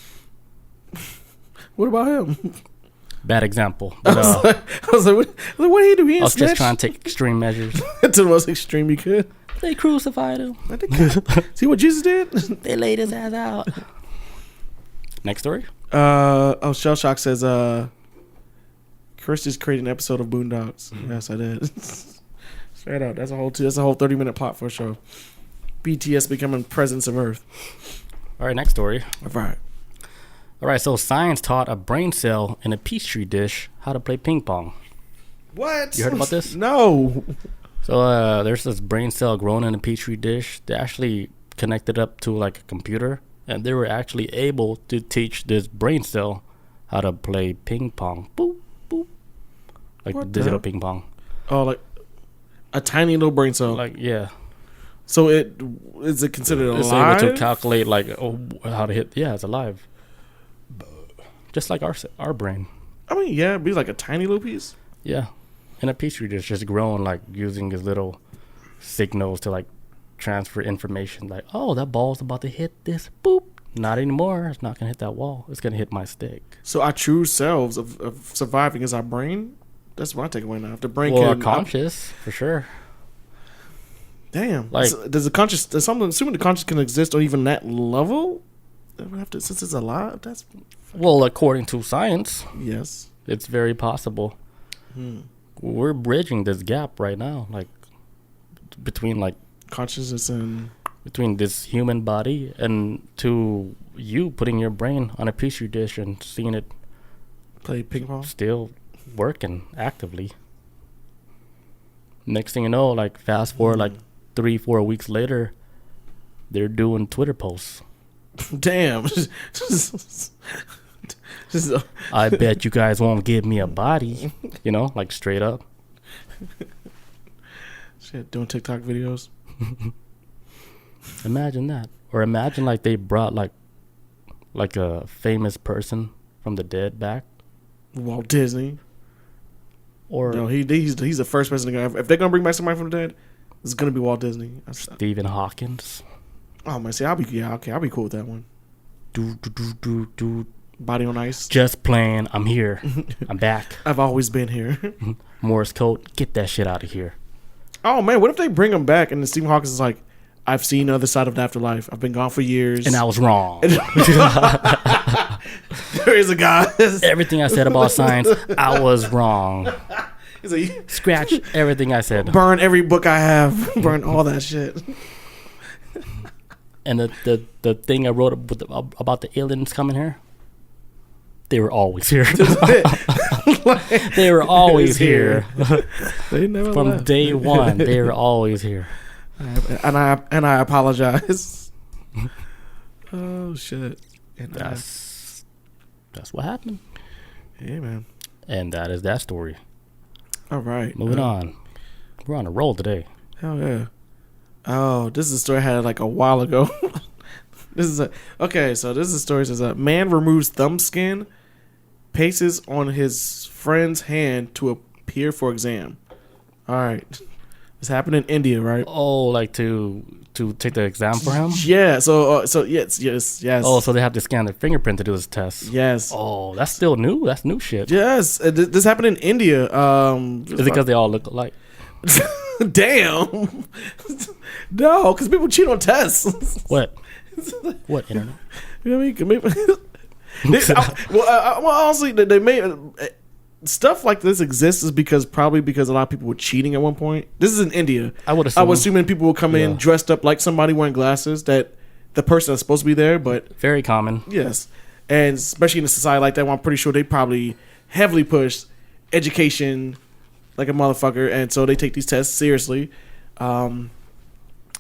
What about him? Bad example. I But, was like, what did he do? He I was just snitched trying to take extreme measures. to the most extreme you could. They crucified him. I think- See what Jesus did? They laid his ass out. Next story. Shell Shock says, Chris just created an episode of Boondocks. Yes, I did. Straight out. That's a whole 30-minute plot for a show. BTS becoming presence of Earth. All right, next story. All right. All right, so science taught a brain cell in a Peachtree dish how to play ping pong. What? You heard about this? No. So there's this brain cell grown in a Petri dish. They actually connected up to like a computer, and they were actually able to teach this brain cell how to play ping pong. Boop, boop. Like What the digital hell? ping pong. Oh, like a tiny little brain cell. Like, yeah. So is it considered It's alive? able to calculate like how to hit. Yeah, it's alive. Just like our brain. I mean, yeah, it'd be like a tiny little piece. Yeah. In a Petri dish, just growing, like using his little signals to like transfer information. Like, oh, that ball's about to hit this. Boop. Not anymore. It's not going to hit that wall. It's going to hit my stick. So our true selves of surviving is our brain? That's what I take away now. If the brain Well, can... conscious, for sure. Damn. Like- So does the conscious... Does someone... Assuming the conscious can exist on even that level? That would have to... Since it's alive, that's... Well, according to science, Yes. it's very possible. We're bridging this gap right now, like between Consciousness and... between this human body and to you putting your brain on a Petri dish and seeing it Play ping pong? still working actively. Next thing you know, like fast forward like 3-4 weeks later, they're doing Twitter posts. Damn. Just, I bet you guys won't give me a body, you know, like straight up. shit, doing TikTok videos. Imagine that. Or imagine like they brought like a famous person from the dead back. Walt Disney. Or No, he's the first person to go. If they're gonna bring back somebody from the dead, it's gonna be Walt Disney. Stephen Hawkins. Oh man, see, I'll be cool with that one. Do. Body on ice. Just playing. I'm here. I'm back. I've always been here. Morse code. Get that shit out of here. Oh man, what if they bring him back and then Stephen Hawking is like, I've seen the other side of the afterlife. I've been gone for years. And I was wrong. There is a guy. Everything I said about science, I was wrong. He's like, Scratch everything I said. burn every book I have. Burn all that shit. And the thing I wrote about the aliens coming here, they were always here. They were always here. They never From left. day one, they were always here. And I apologize. Oh shit. And That's what happened. yeah, man. And that is that story. All right. Moving on. We're on a roll today. Hell yeah. Oh, this is a story I had like a while ago. So this is a story that says a man removes thumb skin, paces on his friend's hand to appear for exam. All right. This happened in India, right? Oh, like to take the exam for him? Yeah. So yes. Oh, so they have to scan their fingerprint to do this test. Yes. Oh, that's still new? That's new shit. Yes. This happened in India. Is it because they all look alike? Damn. No, because people cheat on tests. What? What, internet? You know what I mean? Well, honestly, they made stuff like this exists is probably because a lot of people were cheating at one point. This is in India. I would I was assuming people would come in dressed up like somebody wearing glasses that the person is supposed to be there, but Very common. yes, and especially in a society like that, I'm pretty sure they probably heavily push education like a motherfucker, and so they take these tests seriously. So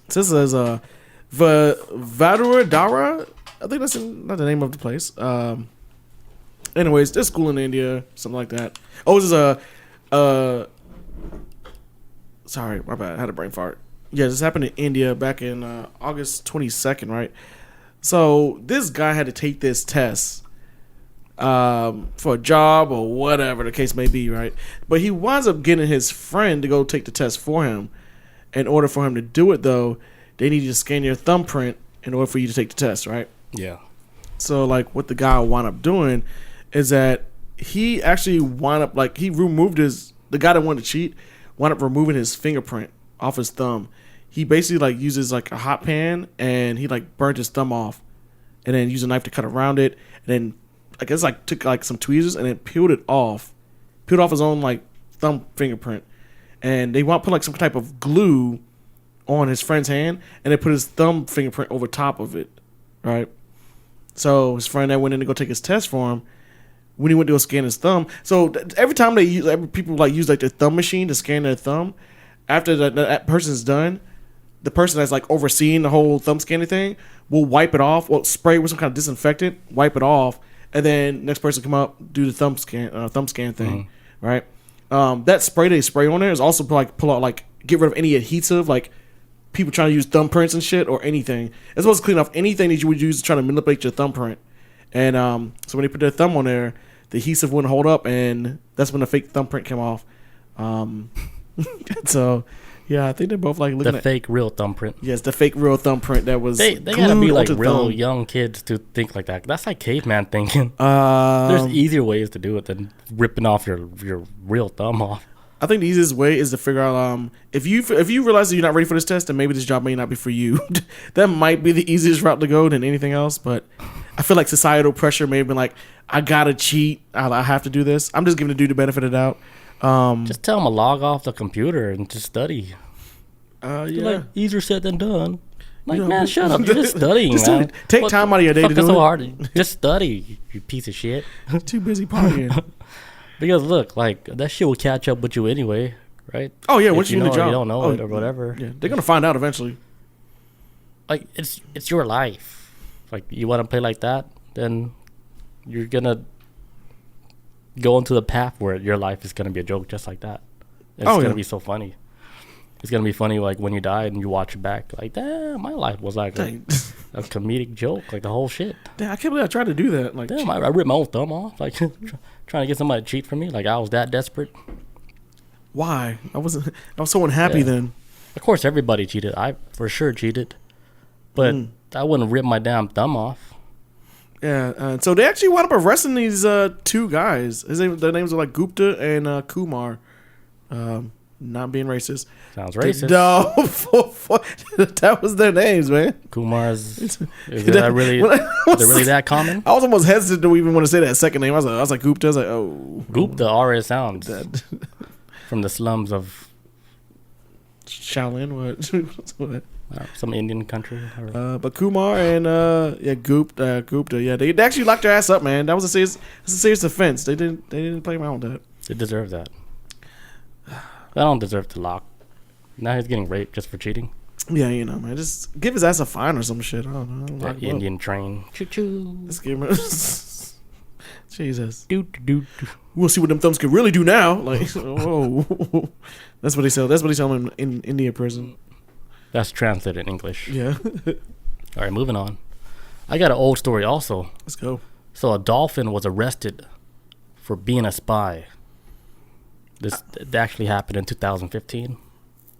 this is Vadodara. I think that's not the name of the place. Anyways, this school in India, something like that. Oh, this is sorry, my bad. I had a brain fart. Yeah, this happened in India back in August 22nd, right? So this guy had to take this test for a job or whatever the case may be, right? But he winds up getting his friend to go take the test for him. In order for him to do it, though, they need you to scan your thumbprint in order for you to take the test, right? Yeah. So, like, what the guy wound up doing is that he actually wound up, like, the guy that wanted to cheat wound up removing his fingerprint off his thumb. He basically, like, uses, like, a hot pan, and he, like, burnt his thumb off, and then used a knife to cut around it, and then, I guess, like, took, like, some tweezers, and then peeled off his own, like, thumb fingerprint. And they want to put, like, some type of glue on his friend's hand, and they put his thumb fingerprint over top of it, right? So his friend that went in to go take his test for him, when he went to go scan his thumb, so every time people like use like their thumb machine to scan their thumb, after that person's done, the person that's like overseeing the whole thumb scanning thing will wipe it off, or spray with some kind of disinfectant, wipe it off, and then next person come up, do the thumb scan thing, right? That spray they spray on there is also like pull out, like, get rid of any adhesive, like people trying to use thumbprints and shit or anything. It's supposed to clean off anything that you would use to try to manipulate your thumbprint. And so when they put their thumb on there, the adhesive wouldn't hold up, and that's when the fake thumbprint came off. So yeah, I think they're both like looking the at fake real thumbprint. Yes, the fake real thumbprint that was. They gotta be like real young kids to think like that. That's like caveman thinking. There's easier ways to do it than ripping off your real thumb off. I think the easiest way is to figure out if you realize that you're not ready for this test, then maybe this job may not be for you. That might be the easiest route to go than anything else. But I feel like societal pressure may have been like, I gotta cheat, I have to do this. I'm just giving the dude the benefit of the doubt. Just tell him to log off the computer and just study. Yeah, like, easier said than done. Like, man, shut up. You're just studying, man. Take time out of your day to do it. So hard. Just study, you piece of shit. Too busy partying. Because look, like, that shit will catch up with you anyway, right? Oh yeah, once you're in the job, you don't know it or whatever. Yeah, they're gonna find out eventually. Like, it's your life. Like, you want to play like that, then you're gonna go into the path where your life is gonna be a joke, just like that. It's gonna be so funny. It's gonna be funny, like, when you die and you watch it back, like, damn, my life was like a comedic joke, like the whole shit. Damn, I can't believe I tried to do that. Like, damn, I ripped my own thumb off, like trying to get somebody to cheat for me. Like, I was that desperate. Why? I was so unhappy then. Of course, everybody cheated. I for sure cheated, but I wouldn't rip my damn thumb off. Yeah, so they actually wound up arresting these two guys. Their names are like Gupta and Kumar. Not being racist. Sounds racist. No, that was their names, man. Kumar's. Is that really that common? I was almost hesitant to even want to say that second name. I was like Gupta. I was like, oh. Gupta already sounds from the slums of Shaolin. What? Some Indian country. But Kumar and Gupta. Yeah, they actually locked their ass up, man. That was a serious offense. They didn't play around with that. They deserve that. I don't deserve to lock. Now he's getting raped just for cheating. Yeah, you know, man. Just give his ass a fine or some shit. I don't know. That Indian train. Choo-choo. Let's give him Jesus. Do. We'll see what them thumbs can really do now. Like, whoa. That's what they sell. That's what they sell in India prison. That's translated in English. Yeah. All right, moving on. I got an old story also. Let's go. So a dolphin was arrested for being a spy. This actually happened in 2015.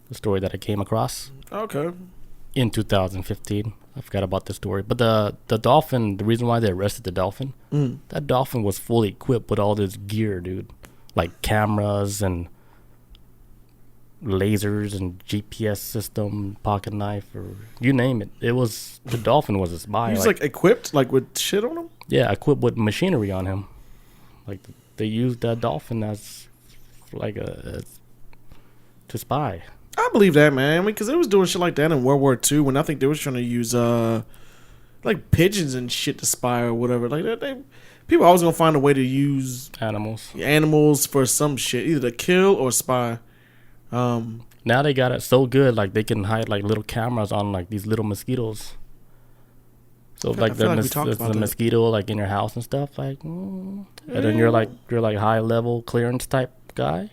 The story that I came across. Okay. In 2015. I forgot about this story. But the dolphin, the reason why they arrested the dolphin, that dolphin was fully equipped with all this gear, dude. Like cameras and lasers and GPS system, pocket knife, or you name it. The dolphin was a spy. He was like equipped, like with shit on him? Yeah, equipped with machinery on him. Like they used that dolphin as like to spy. I believe that, man. I mean, because they was doing shit like that in World War II when I think they was trying to use like pigeons and shit to spy or whatever. Like that, people always gonna find a way to use animals for some shit, either to kill or spy. I Now they got it so good, like they can hide like little cameras on like these little mosquitoes. So like we talked the about that. mosquito like in your house and stuff, like, and then you're like high level clearance type guy.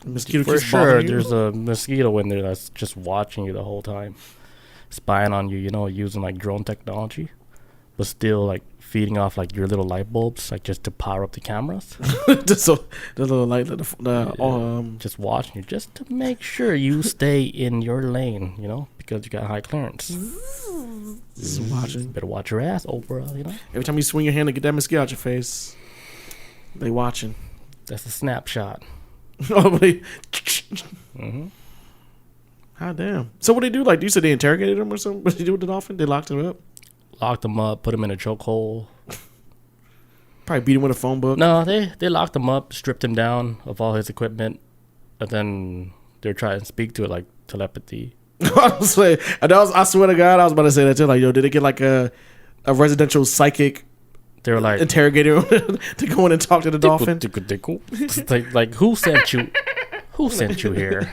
Mosquito For keeps sure, bothering you? there's a mosquito in there that's just watching you the whole time, spying on you. You know, using like drone technology, but still like feeding off like your little light bulbs, like just to power up the cameras. Just so the little light, Just watching you, just to make sure you stay in your lane. You know, because you got high clearance. just watching. Better watch your ass, Oprah. You know, Every time you swing your hand to get that mosquito out your face, they watching. that's a snapshot. Oh, wait. Hmm. Ah, damn. So what they do? Like, you said they interrogated him or something? What did they do with the dolphin? They locked him up? Locked him up, put him in a chokehold. Probably beat him with a phone book. No, they locked him up, stripped him down of all his equipment, and then they're trying to speak to it like telepathy. I swear to God, I was about to say that too. Like, yo, did they get like a residential psychic They were like, interrogator to go in and talk to the dolphin? It's like who sent you? Who sent you here?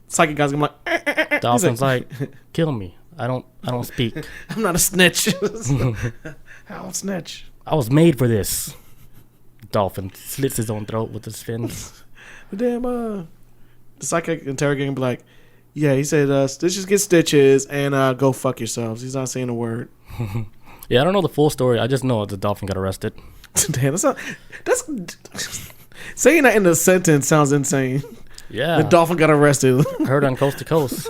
Psychic guy's gonna be like, Dolphin's like, kill me. I don't speak. I'm not a snitch. I don't snitch. I was made for this. Dolphin slits his own throat with his fins. The damn the psychic interrogator be like, yeah, he said stitches get stitches and go fuck yourselves. He's not saying a word. Yeah, I don't know the full story. I just know the dolphin got arrested. Damn, that's saying that in a sentence sounds insane. Yeah, The dolphin got arrested. heard on Coast to Coast.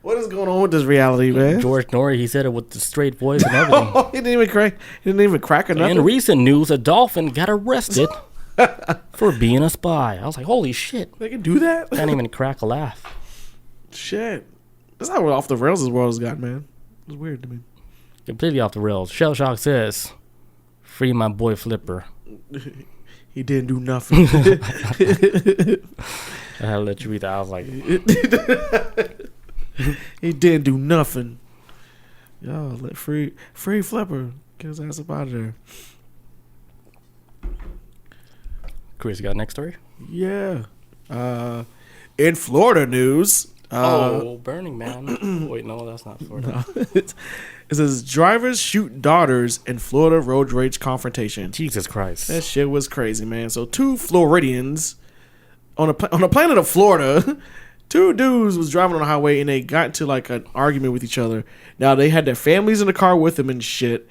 What is going on with this reality, man? George Norrie, he said it with the straight voice and everything. He didn't even crack. He didn't even crack or nothing. In recent news, a dolphin got arrested for being a spy. I was like, holy shit. They can do that? Can't even crack a laugh. Shit. That's how off the rails this world has got, man. It's weird to me. Completely off the rails. Shell Shock says, free my boy Flipper. He didn't do nothing. I had to let you read that. I was like, He didn't do nothing. Yo, let free Flipper. Get his ass up out of there. Chris, you got next story? Yeah. In Florida news. Burning Man. Wait, no, that's not Florida. It says drivers shoot daughters in Florida road rage confrontation. Jesus Christ. That shit was crazy, man. So 2 Floridians on a planet of Florida, 2 dudes was driving on the highway and they got into like an argument with each other. Now they had their families in the car with them and shit.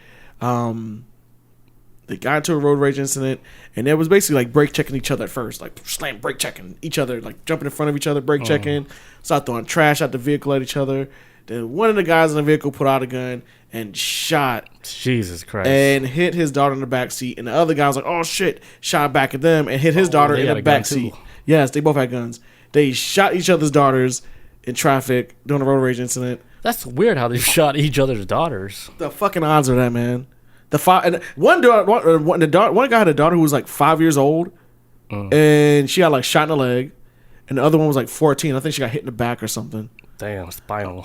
They got into a road rage incident and it was basically like brake checking each other at first, like slam brake checking each other, like jumping in front of each other, brake checking, start throwing trash out the vehicle at each other. Then one of the guys in the vehicle put out a gun and shot Jesus Christ. and hit his daughter in the back seat. And the other guy was like, oh shit, shot back at them and hit his daughter they in had the a gun back too. seat. Yes, they both had guns. They shot each other's daughters in traffic during a road rage incident. That's weird how they shot each other's daughters. The fucking odds are that, man. One guy had a daughter who was like 5 years old and she got like shot in the leg. And the other one was like 14. I think she got hit in the back or something. Damn, spinal.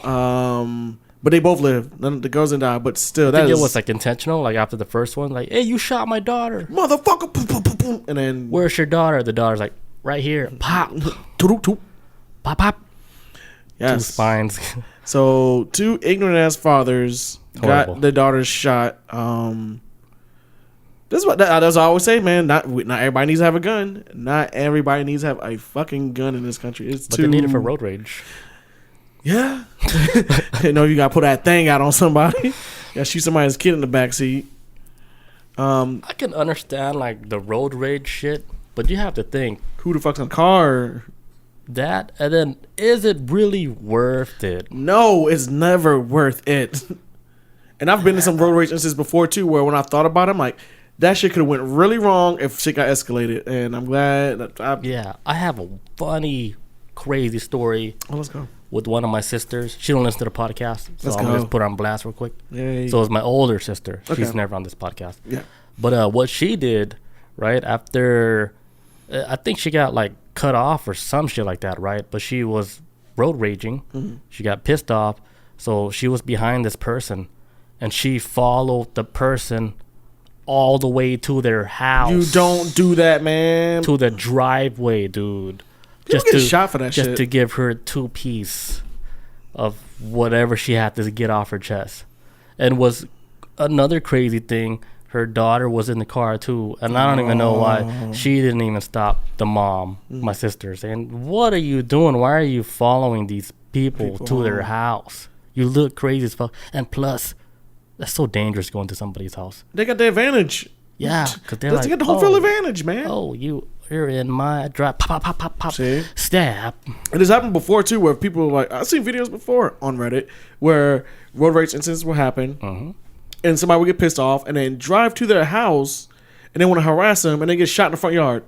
But they both lived. None of the girls didn't die. But still, I that think is it was like intentional. Like after the first one, like, hey, you shot my daughter. motherfucker. Boom, boom, boom, boom. And then Where's your daughter? The daughter's like, right here. Pop. toot, toot. Pop, pop. 2 Yes. spines. So 2 ignorant ass fathers Horrible. got their daughters shot. This is what that's what I always say, man. Not everybody needs to have a gun. Not everybody needs to have a fucking gun in this country. It's But too. they need it for road rage. Yeah. You know, you gotta put that thing out on somebody. You gotta shoot somebody's kid in the backseat. I can understand like the road rage shit, but you have to think Who the fuck's in the car? that, and then is it really worth it? No, it's never worth it. And I've been in some road rage instances before too, where when I thought about it, I'm like, that shit could have went really wrong if shit got escalated. And I'm glad that Yeah, I have a funny, crazy story let's go. with one of my sisters. She don't listen to the podcast, so Let's I'm go. gonna just put her on blast real quick. Yay. So it's my older sister. She's Okay. never on this podcast. Yeah. But what she did, right after, I think she got like cut off or some shit like that, right? But she was road raging. Mm-hmm. She got pissed off, so she was behind this person, and she followed the person all the way to their house. You don't do that, man. To the driveway, dude. People get shot for that just shit. to give her 2 piece of whatever she had to get off her chest. And was another crazy thing, her daughter was in the car too, and I don't even know why she didn't even stop the mom, my sister, saying, "What are you doing? Why are you following these people to their house? You look crazy as fuck." And plus, that's so dangerous going to somebody's house. They got the advantage. Yeah, because they got the whole field advantage, man. Oh, you're in my drive. Pop, pop, pop, pop, See? stab. And this happened before too, where people like I've seen videos before on Reddit where road rage incidents will happen, and somebody will get pissed off and then drive to their house and they want to harass them and they get shot in the front yard.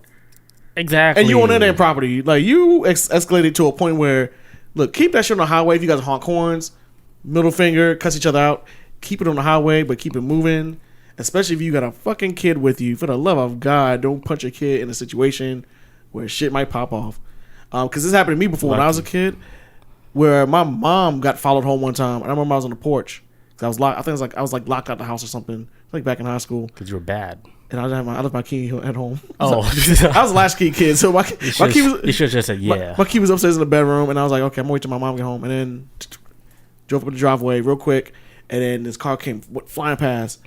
Exactly. And you on their property, like you escalated to a point where, look, keep that shit on the highway. If you guys honk horns, middle finger, cuss each other out, keep it on the highway, but keep it moving. Especially if you got a fucking kid with you. For the love of God, don't punch a kid in a situation where shit might pop off. Because this happened to me before when I was a kid, where my mom got followed home one time, and I remember I was on the porch. I was locked. I think I was locked out the house or something, like back in high school. Because you were bad. And I left my key at home. Oh, I was a latchkey kid, so my key was. You should have just said yeah. My key was upstairs in the bedroom, and I was like, okay, I'm gonna wait till my mom get home, and then drove up the driveway real quick, and then this car came flying past.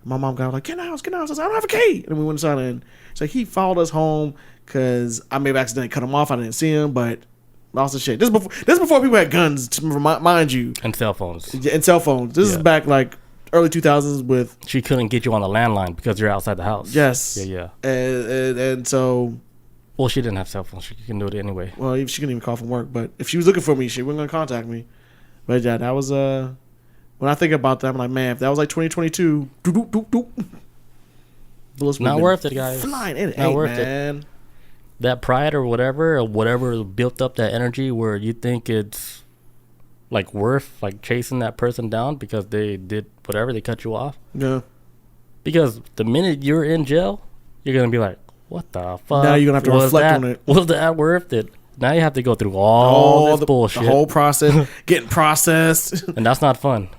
My mom got like, get out, get out. I was like, I don't have a key. And we went inside, and so he followed us home because I may have accidentally cut him off. I didn't see him, but lost the shit. This is before people had guns, mind you, and cell phones. And cell phones. This is back like early 2000s with. She couldn't get you on the landline because you're outside the house. Yes. Yeah. And so. Well, she didn't have cell phones. She can do it anyway. Well, she couldn't even call from work. But if she was looking for me, she wasn't gonna contact me. But yeah, that was when I think about that, I'm like, man, if that was like 2022, bullets not worth it, guys. Flying, it not ain't, worth man. It. That pride or whatever built up that energy where you think it's like worth like chasing that person down because they did whatever, they cut you off. Yeah. Because the minute you're in jail, you're gonna be like, what the fuck? Now you're gonna have to reflect on it. Was that worth it? Now you have to go through all this bullshit. The whole process, getting processed. And that's not fun.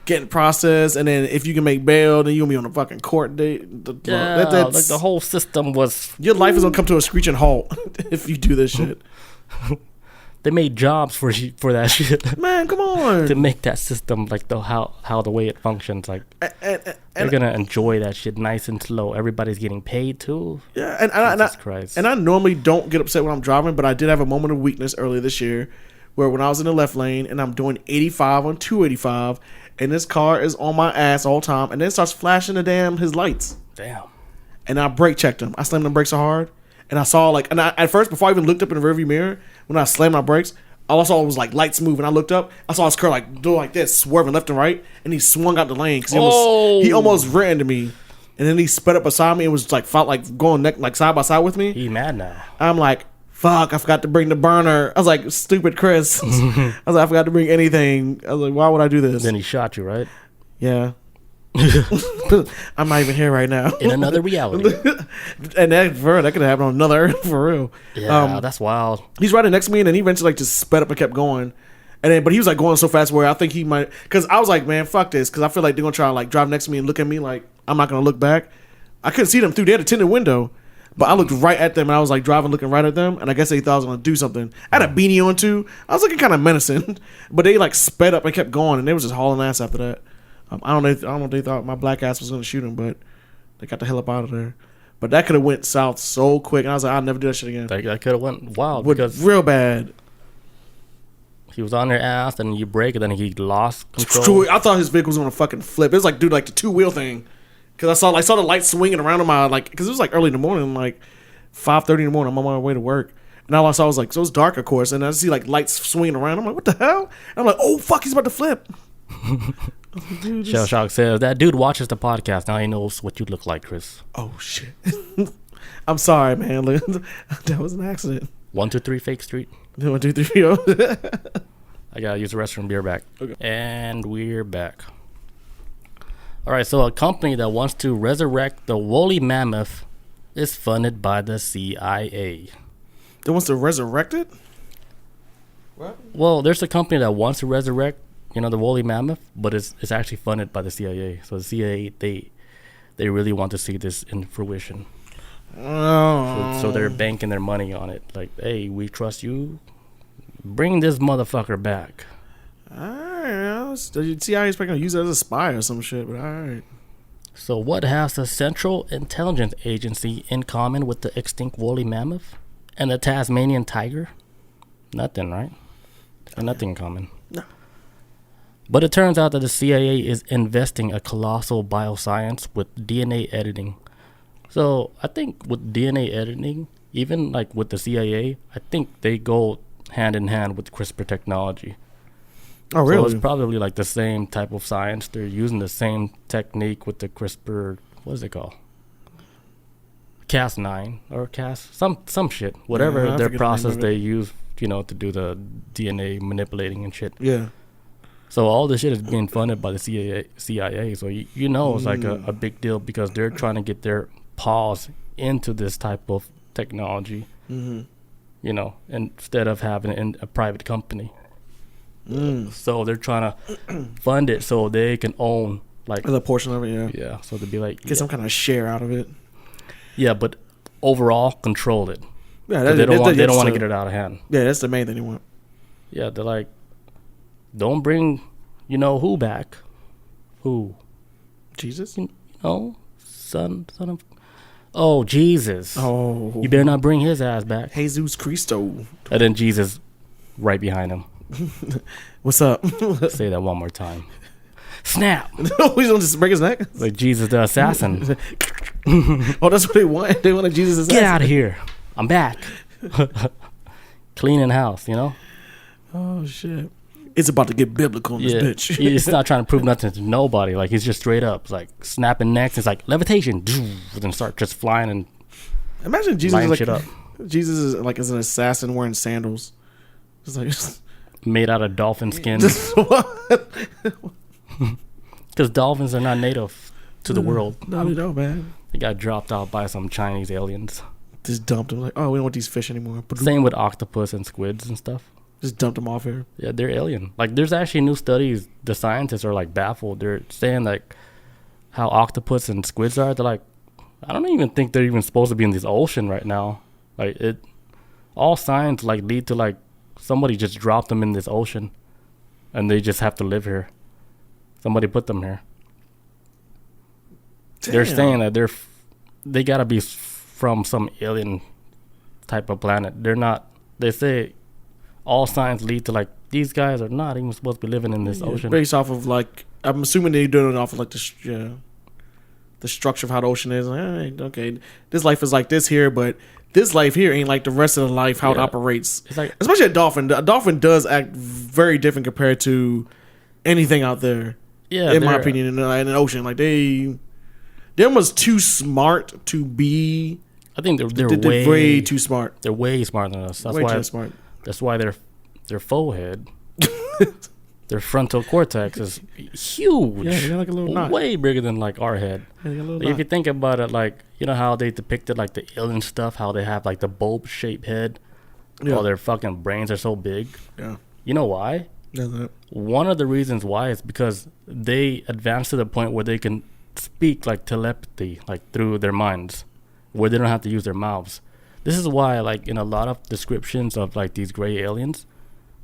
Getting processed, and then if you can make bail, then you're going to be on a fucking court date. Like the whole system was... Your life is going to come to a screeching halt if you do this shit. They made jobs for that shit. Man, come on. To make that system, like how the way it functions. Like they're going to enjoy that shit nice and slow. Everybody's getting paid too. Yeah, and I normally don't get upset when I'm driving, but I did have a moment of weakness earlier this year where when I was in the left lane and I'm doing 85 on 285 and this car is on my ass all the time and then starts flashing his lights. Damn. And I brake checked him. I slammed the brakes so hard. And I saw at first, before I even looked up in the rearview mirror, when I slammed my brakes, all I saw was like lights move. And I looked up, I saw his car like do like this, swerving left and right, and he swung out the lane because he almost ran into me. And then he sped up beside me and was like felt like going like side by side with me. He mad now. I'm like, fuck, I forgot to bring the burner. I was like, stupid Chris. I was like, I forgot to bring anything. I was like, why would I do this? Then he shot you, right? Yeah. I'm not even here right now. In another reality. And that could happen on another earth for real. Yeah, that's wild. He's riding next to me and then he eventually like just sped up and kept going. And then, but he was like going so fast where I think he might, because I was like, man, fuck this, because I feel like they're gonna try to like drive next to me and look at me like I'm not gonna look back. I couldn't see them through their tinted window, but I looked right at them and I was like driving, looking right at them, and I guess they thought I was gonna do something. I had a beanie on too. I was looking kind of menacing, but they like sped up and kept going, and they was just hauling ass after that. I don't know if they thought my black ass was gonna shoot him, but they got the hell up out of there. But that could have went south so quick, and I was like, I'll never do that shit again. That could have went wild because real bad. He was on their ass, and you brake, and then he lost control. I thought his vehicle was gonna fucking flip. It was like, dude, like the 2-wheel thing, because I saw the lights swinging around on my because it was like early in the morning, like 5:30 in the morning. I'm on my way to work, and all I saw was like, so it was dark, of course, and I see like lights swinging around. I'm like, what the hell? And I'm like, oh fuck, he's about to flip. Shell Shock says that dude watches the podcast. Now he knows what you look like, Chris. Oh shit. I'm sorry, man. That was an accident. 123 Fake Street. 1, 2, 3. I gotta use the restroom. Be right back. Okay. And we're back. All right. So a company that wants to resurrect the woolly mammoth is funded by the CIA. That wants to resurrect it? What? Well, there's a company that wants to resurrect, the woolly mammoth, but it's actually funded by the CIA. So the CIA, they really want to see this in fruition. Oh, So they're banking their money on it. Like, hey, we trust you. Bring this motherfucker back. Alright, the CIA is probably gonna use it as a spy or some shit, but alright. So what has the Central Intelligence Agency in common with the extinct woolly mammoth and the Tasmanian tiger? Nothing, right? Nothing in common. No. But it turns out that the CIA is investing a colossal bioscience with DNA editing. So I think with DNA editing, even like with the CIA, I think they go hand in hand with CRISPR technology. Oh, really? So it's probably like the same type of science. They're using the same technique with the CRISPR. What is it called? Cas9 or Cas some shit. Whatever I their forget the process name of they use, to do the DNA manipulating and shit. Yeah. So all this shit is being funded by the CIA. So it's like a big deal because they're trying to get their paws into this type of technology. Instead of having it in a private company. So they're trying to fund it so they can own like a portion of it. Yeah. So they'd be like get some kind of share out of it. Yeah, but overall control it. Yeah, they don't want to get it out of hand. Yeah, that's the main thing they want. Yeah, they're like, don't bring, who back? Who? Jesus? Son of. Oh, Jesus. Oh. You better not bring his ass back. Jesus Cristo. And then Jesus right behind him. What's up? Say that one more time. Snap. No, he's gonna just break his neck. Like Jesus the assassin. Oh, that's what they want. They want a Jesus assassin. Get out of here. I'm back. Cleaning house, Oh shit. It's about to get biblical in this bitch. He's not trying to prove nothing to nobody. Like he's just straight up like snapping necks. It's like levitation. Then start just flying and imagine Jesus is like shit up. Jesus is like as an assassin wearing sandals. Just like made out of dolphin skin. Because dolphins are not native to the world. No, they don't, man. They got dropped out by some Chinese aliens. Just dumped them. Like, oh, we don't want these fish anymore. Same with octopus and squids and stuff. Just dumped them off here. Yeah, they're alien. Like, there's actually new studies. The scientists are like baffled. They're saying like how octopus and squids are. They're like, I don't even think they're even supposed to be in this ocean right now. Like all signs like lead to like somebody just dropped them in this ocean, and they just have to live here. Somebody put them here. Damn. They're saying that they gotta be from some alien type of planet. They're not. They say all signs lead to like these guys are not even supposed to be living in this ocean. Based off of like, I'm assuming they're doing it off of like the structure of how the ocean is. Like, okay, this life is like this here, but this life here ain't like the rest of the life how it operates. It's like, especially a dolphin. A dolphin does act very different compared to anything out there. Yeah, in my opinion, in an ocean, like they're almost too smart to be. I think they're way too smart. They're way smarter than us. That's way why too smart. That's why their forehead, their frontal cortex is huge. Yeah, they got like a little knot. Way bigger than like our head. Yeah, If you think about it, like how they depicted like the alien stuff, how they have like the bulb-shaped head, while their fucking brains are so big. Yeah. You know why? One of the reasons why is because they advanced to the point where they can speak like telepathy, like through their minds, where they don't have to use their mouths. This is why, like in a lot of descriptions of like these gray aliens,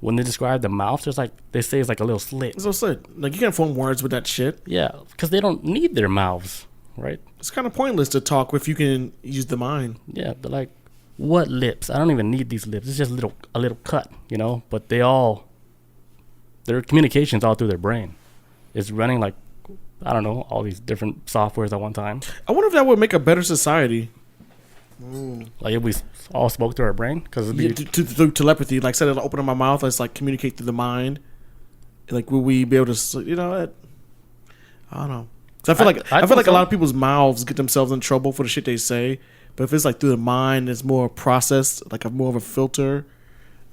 when they describe the mouth, there's like they say it's like a little slit. It's a slit. Like you can't form words with that shit. Yeah, because they don't need their mouths, right? It's kind of pointless to talk if you can use the mind. Yeah, they're like, what lips? I don't even need these lips. It's just a little cut, But their communication's all through their brain. It's running like, I don't know, all these different softwares at one time. I wonder if that would make a better society. Like if we all spoke through our brain, because through telepathy, like instead of opening my mouth, let's like communicate through the mind. Like, will we be able to? I don't know. So I feel like a lot of people's mouths get themselves in trouble for the shit they say. But if it's like through the mind, it's more processed, like more of a filter,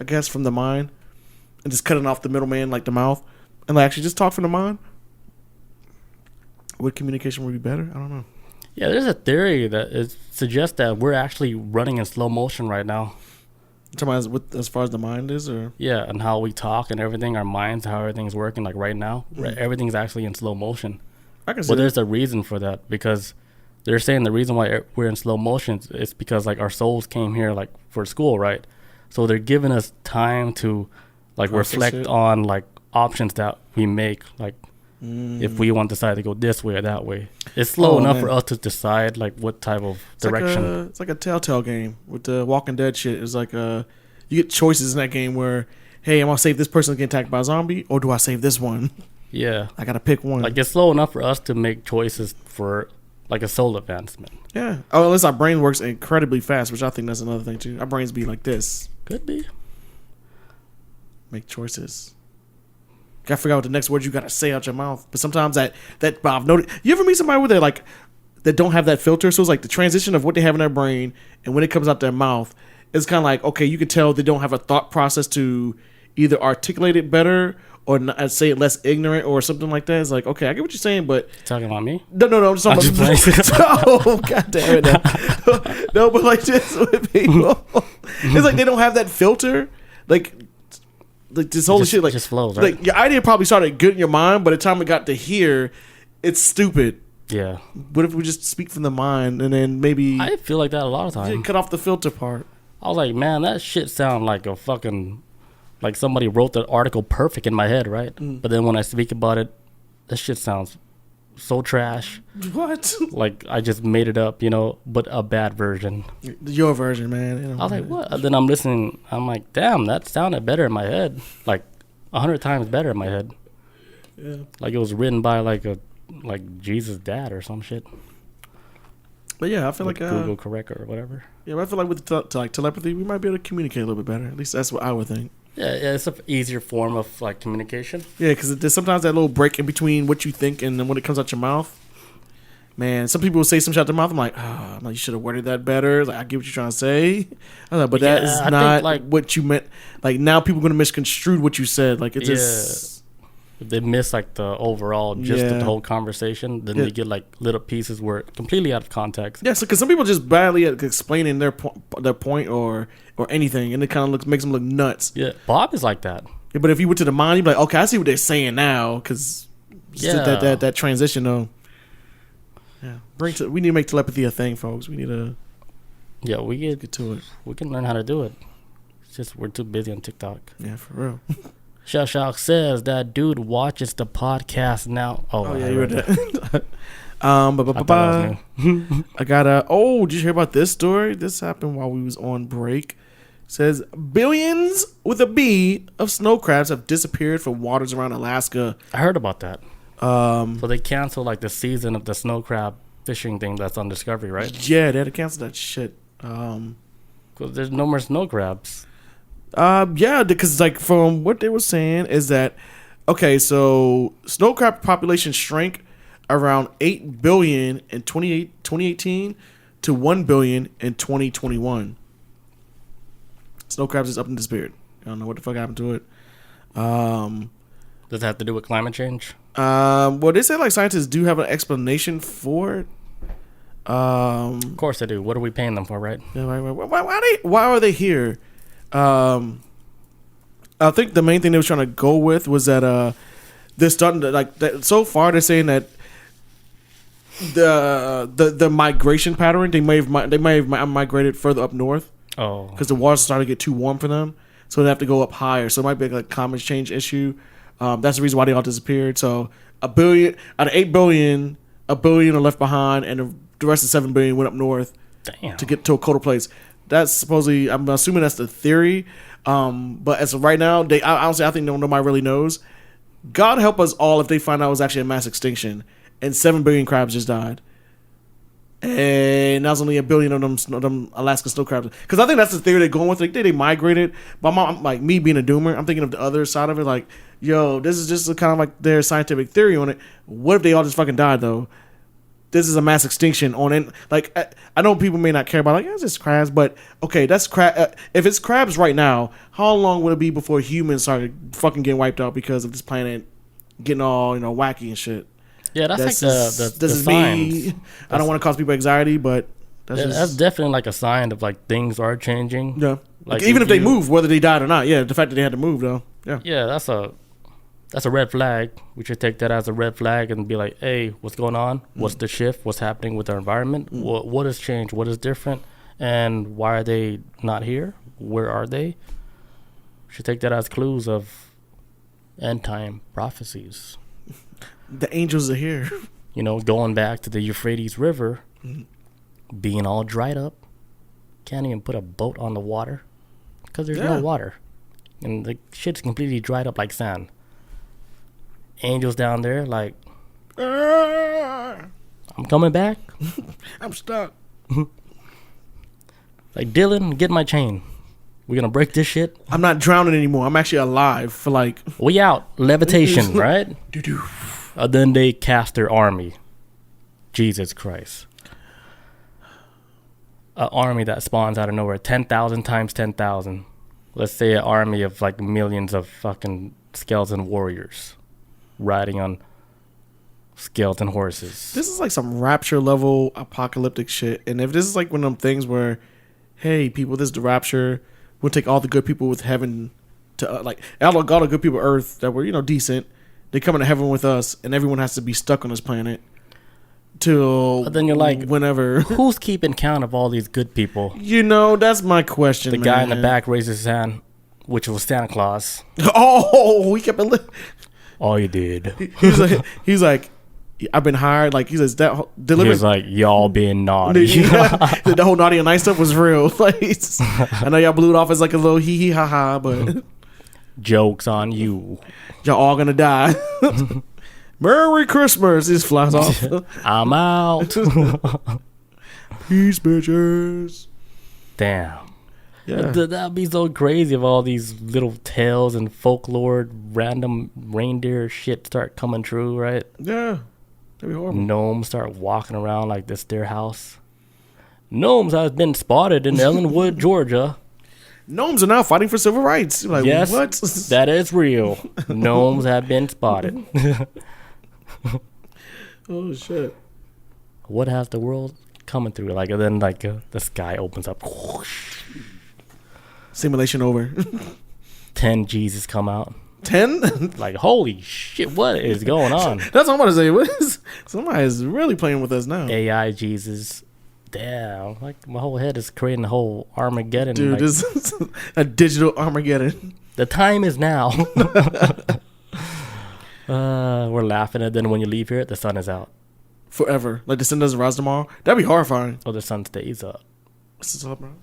I guess, from the mind, and just cutting off the middleman, like the mouth, and like actually just talk from the mind. Would communication would be better? I don't know. Yeah, there's a theory that suggests that we're actually running in slow motion right now. As far as the mind is, or yeah, and how we talk and everything, our minds, how everything's working. Like right now, everything's actually in slow motion. I can see. Well, there's a reason for that because they're saying the reason why we're in slow motion is because like our souls came here like for school, right? So they're giving us time to like reflect on like options that we make, like if we want to decide to go this way or that way. It's slow enough for us to decide like what type of direction. It's like a Telltale game with the Walking Dead shit. It's like you get choices in that game where, hey, am I gonna save this person getting attacked by a zombie, or do I save this one? Yeah, I gotta pick one. Like it's slow enough for us to make choices for like a soul advancement. Yeah. Oh, unless our brain works incredibly fast, which I think that's another thing too. Our brains be like this. Could be. Make choices. Gotta figure out what the next word you gotta say out your mouth. But sometimes that I've noticed. You ever meet somebody with that don't have that filter? So it's like the transition of what they have in their brain and when it comes out their mouth, it's kind of like, okay, you can tell they don't have a thought process to either articulate it better or not, say it less ignorant or something like that. It's like, okay, I get what you're saying, but talking about me? No, I'm just talking about. Oh, god damn it! No, but like just with people, it's like they don't have that filter. Like this whole shit, like just flows. Right? Like your idea probably started good in your mind, but by the time it got to here, it's stupid. Yeah. What if we just speak from the mind and then maybe I feel like that a lot of times. Cut off the filter part. I was like, man, that shit sound like a fucking. Like somebody wrote the article perfect in my head, right? But then when I speak about it, that shit sounds so trash. What? Like I just made it up, but a bad version. Your version, man. I was like, what? Then I'm listening. I'm like, damn, that sounded better in my head. Like 100 times better in my head. Yeah. Like it was written by like Jesus' dad or some shit. But yeah, I feel like Google correct or whatever. Yeah, but I feel like with like telepathy, we might be able to communicate a little bit better. At least that's what I would think. Yeah, it's an easier form of like communication. Yeah, because there's sometimes that little break in between what you think and then when it comes out your mouth. Man, some people will say some shit out their mouth. I'm like, you should have worded that better. Like, I get what you're trying to say. I'm like, but that is not what you meant. Like now, people are gonna misconstrue what you said. Like it just. If they miss like the overall gist of the whole conversation, then they get like little pieces where completely out of context. Yeah, so because some people just badly at explaining their point or anything, and it kind of makes them look nuts. Yeah, Bob is like that. Yeah, but if you went to the mind, you'd be like, okay, I see what they're saying now, because that transition though. Yeah, we need to make telepathy a thing, folks. We need to. Yeah, we get to it. We can learn how to do it. It's just we're too busy on TikTok. Yeah, for real. Shashak says that dude watches the podcast now. Oh yeah, you read that. I got did you hear about this story? This happened while we was on break. It says billions with a B of snow crabs have disappeared from waters around Alaska. I heard about that. So they canceled like the season of the snow crab fishing thing that's on Discovery, right? Yeah, they had to cancel that shit. Because there's no more snow crabs. Yeah, because like from what they were saying is that so snow crab population shrank around 8 billion in 2018 to 1 billion in 2021. Snow crabs is up and disappeared. I don't know what the fuck happened to it. Does it have to do with climate change? Well, they say like scientists do have an explanation for it. Of course they do. What are we paying them for, right? Yeah, why are they here? I think the main thing they were trying to go with was that they're starting to like that, so far they're saying that the migration pattern they may have migrated further up north. Oh, because the water's starting to get too warm for them, so they have to go up higher. So it might be like a climate change issue. That's the reason why they all disappeared. So a billion out of 8 billion, a billion are left behind, and the rest of 7 billion went up north. Damn. To get to a colder place. That's supposedly, I'm assuming that's the theory. But as of right now, honestly, I think nobody really knows. God help us all if they find out it was actually a mass extinction and 7 billion crabs just died. And that's only 1 billion of them Alaska snow crabs. Because I think that's the theory they're going with. Like, they migrated. But I'm like, me being a doomer, I'm thinking of the other side of it. Like, yo, this is just kind of like their scientific theory on it. What if they all just fucking died, though? This is a mass extinction on it. Like, I know people may not care about, like, it's just crabs, but okay, that's crab. If it's crabs right now, how long would it be before humans started fucking getting wiped out because of this planet getting all wacky and shit? Yeah, that's like the signs. I don't want to cause people anxiety, but that's definitely like a sign of like things are changing. Yeah, like even if they move, whether they died or not. Yeah, the fact that they had to move though. Yeah, yeah, that's that's a red flag. We should take that as a red flag and be like, hey, what's going on? What's the shift? What's happening with our environment? What has changed? What is different? And why are they not here? Where are they? We should take that as clues of end time prophecies. The angels are here. You know, going back to the Euphrates River, being all dried up. Can't even put a boat on the water because there's no water. And the shit's completely dried up like sand. Angels down there like, I'm coming back. I'm stuck. Like, Dylan, get my chain. We're going to break this shit. I'm not drowning anymore. I'm actually alive for like... We out. Levitation, right? Doo-doo. Then they cast their army. Jesus Christ. An army that spawns out of nowhere. 10,000 times 10,000. Let's say an army of like millions of fucking skeleton warriors riding on skeleton horses. This is like some rapture level apocalyptic shit. And if this is like one of them things where, hey, people, this is the rapture. We'll take all the good people with heaven to like all the good people earth that were, you know, decent. They come into heaven with us, and everyone has to be stuck on this planet till But then you're like, whenever. Who's keeping count of all these good people? You know, that's my question. The guy in the back raises his hand, which was Santa Claus. Oh, he kept it. All you did. He's like, I've been hired. Like he says that delivered. He was like, y'all being naughty. The whole naughty and nice stuff was real. Like, I know y'all blew it off as like a little hee hee ha ha, but joke's on you. Y'all all gonna die. Merry Christmas. This flies off. I'm out. Peace, bitches. Damn. Yeah. That'd be so crazy if all these little tales and folklore, random reindeer shit start coming true, right? Yeah. That'd be horrible. Gnomes start walking around like this their house. Gnomes has been spotted in Ellenwood, Georgia. Gnomes are now fighting for civil rights. Like, yes, what? That is real. Gnomes have been spotted. Oh, shit. What has the world coming through? Like, and then like the sky opens up. Whoosh. Simulation over. 10 Jesus come out. 10? Like, holy shit, what is going on? That's what I'm about to say. What is, somebody is really playing with us now. AI Jesus. Damn. Like, my whole head is creating a whole Armageddon. Dude, like, this is a digital Armageddon. the time is now. We're laughing, and then when you leave here, the sun is out. Forever. Like the sun doesn't rise tomorrow. That'd be horrifying. Oh, the sun stays up. What's this up, bro?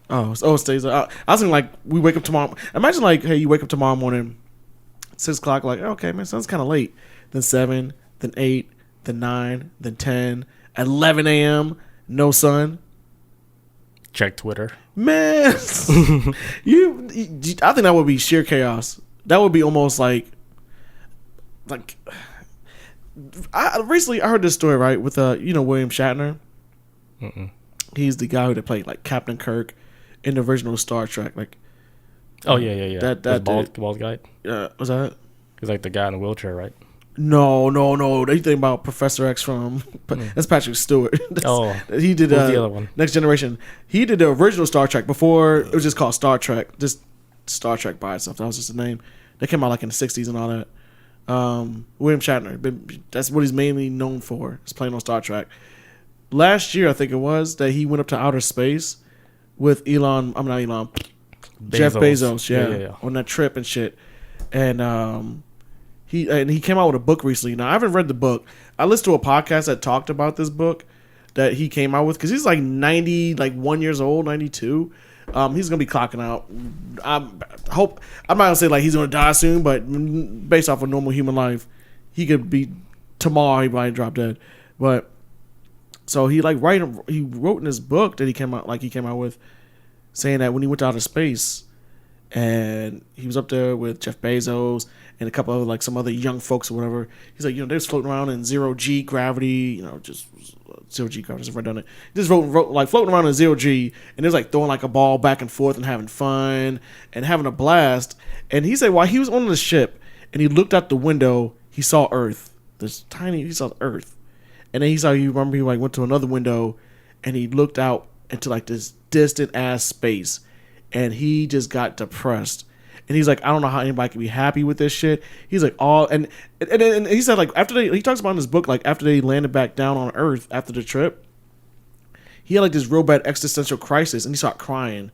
Oh, it stays up. I was thinking like we wake up tomorrow. Imagine like, hey, you wake up tomorrow morning, 6 o'clock. Like, okay, man, sun's kind of late. Then 7, then 8, then 9, then 10, 11 a.m. No sun. Check Twitter. Man, I think that would be sheer chaos. That would be almost like. Recently I heard this story, right, with William Shatner. Mm-mm. He's the guy who played like Captain Kirk in the original Star Trek. Like, oh yeah. That bald guy. Was that? He's like the guy in the wheelchair, right? No. You think about Professor X from? That's Patrick Stewart. He did the other one? Next Generation. He did the original Star Trek before it was just called Star Trek. Just Star Trek by itself. That was just the name. They came out like in the 60s and all that. William Shatner. That's what he's mainly known for. Is playing on Star Trek. Last year, I think it was, that he went up to outer space with Jeff Bezos, yeah, on that trip and shit. And he came out with a book recently. Now, I haven't read the book. I listened to a podcast that talked about this book that he came out with because he's like 1 years old, 92. He's gonna be clocking out. I'm not gonna say like he's gonna die soon, but based off of normal human life, he could be tomorrow. He might drop dead, but. So he wrote in his book that he came out with, saying that when he went to outer space, and he was up there with Jeff Bezos and a couple of like some other young folks or whatever. He's like, they was floating around in 0G gravity, just 0G gravity. I've never done it. Just like floating around in 0G, and it was like throwing like a ball back and forth and having fun and having a blast. And he said while he was on the ship and he looked out the window, he saw Earth. He saw Earth. And then he went to another window and he looked out into like this distant ass space and he just got depressed. And he's like, I don't know how anybody can be happy with this shit. He's like, and he said, like, he talks about in his book, like, after they landed back down on Earth after the trip, he had like this real bad existential crisis, and he started crying.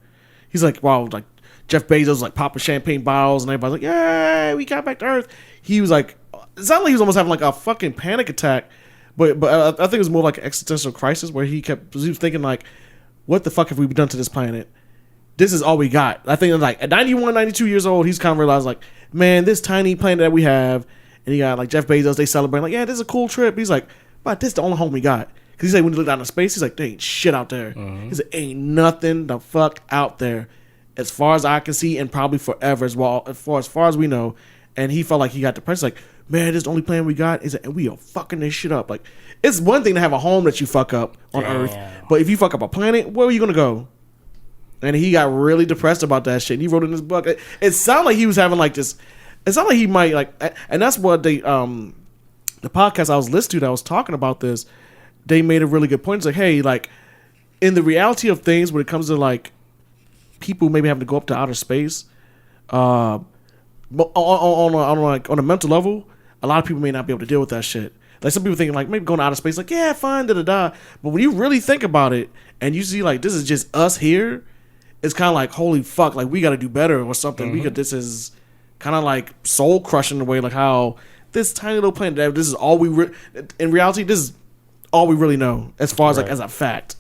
He's like, wow, like Jeff Bezos like popping champagne bottles, and everybody's like, yay, we got back to Earth. He was like, it sounded like he was almost having like a fucking panic attack, but I think it was more like an existential crisis where he was thinking like, what the fuck have we done to this planet? This is all we got. I think like at 91, 92 years old, he's kind of realized like, man, this tiny planet that we have, and he got like Jeff Bezos, they celebrate like, yeah, this is a cool trip. He's like, but this is the only home we got. Because he said when you look down in space, he's like, there ain't shit out there. He said, ain't nothing the fuck out there as far as I can see, and probably forever as well, as far as we know. And he felt like he got depressed. Like, man, this is the only plan we got. Is and we are fucking this shit up. Like, it's one thing to have a home that you fuck up on Earth, but if you fuck up a planet, where are you gonna go? And he got really depressed about that shit. And he wrote in his book. It sounded like he was having like this. It sounded like he might like, and that's what the podcast I was listening to that was talking about this. They made a really good point. It's like, hey, like in the reality of things, when it comes to like people maybe having to go up to outer space, on a mental level, a lot of people may not be able to deal with that shit. Like some people thinking like maybe going to outer space, like yeah, fine, da. But when you really think about it, and you see like this is just us here, it's kind of like holy fuck, like we got to do better or something. This is kind of like soul crushing the way like how this tiny little planet. This is all in reality. This is all we really know as far as like as a fact.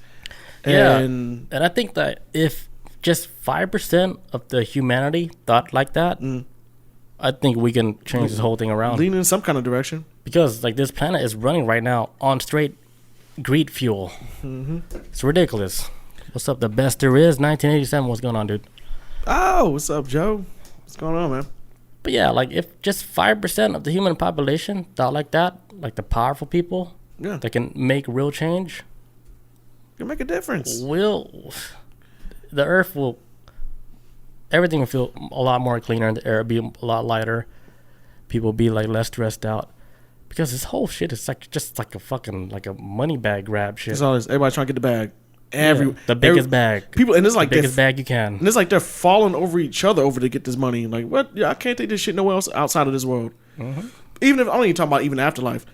And I think that if just 5% of the humanity thought like that, I think we can change this whole thing around. Lean in some kind of direction. Because like this planet is running right now on straight greed fuel. It's ridiculous. What's up? The best there is, 1987. What's going on, dude? Oh, what's up, Joe? What's going on, man? But yeah, like if just 5% of the human population thought like that, like the powerful people, that can make real change, can make a difference. The earth will, everything will feel a lot more cleaner, the air will be a lot lighter, people will be like less stressed out, because this whole shit is like just like a fucking like a money bag grab shit. That's all this. Everybody trying to get the bag. The biggest bag. People, and it's like the biggest bag you can. And it's like they're falling over each other over to get this money. Like what? Yeah, I can't take this shit nowhere else outside of this world. Even if I don't even talk about even afterlife.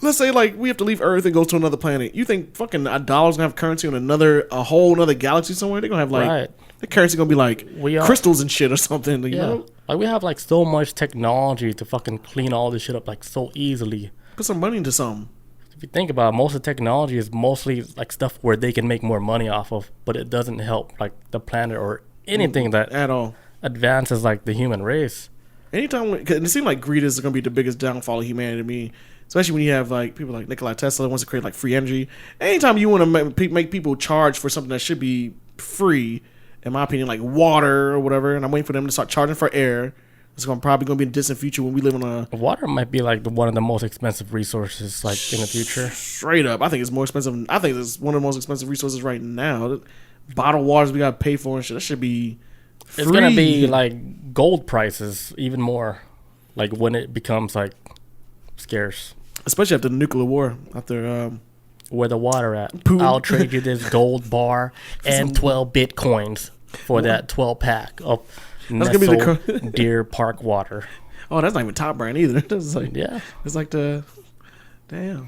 Let's say like we have to leave Earth and go to another planet. You think fucking $1 gonna have currency on a whole another galaxy somewhere? They're gonna have like the currency gonna be like crystals and shit or something. You know? Like we have like so much technology to fucking clean all this shit up like so easily. Put some money into something. If you think about it, most of the technology is mostly like stuff where they can make more money off of, but it doesn't help like the planet or anything that at all advances like the human race. Anytime, cause it seems like greed is going to be the biggest downfall of humanity to me. Especially when you have like people like Nikola Tesla wants to create like free energy. Anytime you want to make people charge for something that should be free, in my opinion, like water or whatever, and I'm waiting for them to start charging for air. It's probably going to be in the distant future when we live on a... Water might be like one of the most expensive resources like in the future. Straight up. I think it's more expensive. I think it's one of the most expensive resources right now. Bottled waters we got to pay for and shit. That should be free. It's going to be like gold prices even more. Like when it becomes like scarce. Especially after the nuclear war. After... where the water at? Putin. I'll trade you this gold bar and 12 bitcoins for that 12 pack of... That's gonna be the Deer Park water. Oh, that's not even top brand either. That's like, it's like the damn.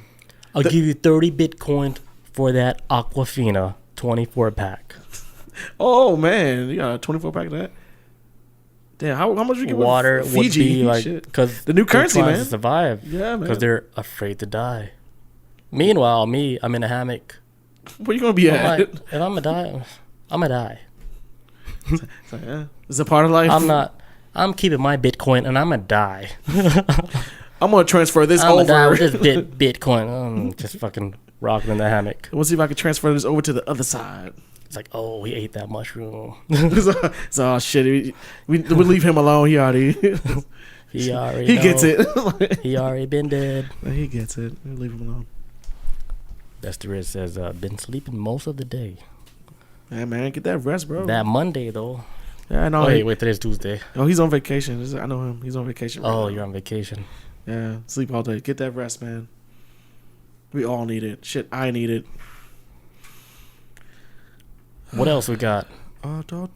I'll give you 30 Bitcoin for that Aquafina 24 pack. Oh man, you got a 24 pack of that. Damn, how much you get water with Fiji? Would be like because the new currency, man. To survive, man, because they're afraid to die. Meanwhile, I'm in a hammock. Where you gonna be at? Like, if I'm gonna die, I'm gonna die. It's a part of life. I'm keeping my Bitcoin and I'm gonna die. I'm gonna transfer this over. I'm gonna die with this Bitcoin. Just fucking rocking in the hammock. We'll see if I can transfer this over to the other side. It's like, oh, he ate that mushroom. So shit. We leave him alone. He gets it. He already been dead. He gets it. We leave him alone. Desiree says, been sleeping most of the day. Yeah, man, get that rest, bro. That Monday, though. Yeah, I know. Oh, wait, today's Tuesday. Oh, he's on vacation. I know him. He's on vacation. Right now. You're on vacation. Yeah, sleep all day. Get that rest, man. We all need it. Shit, I need it. What else we got? I got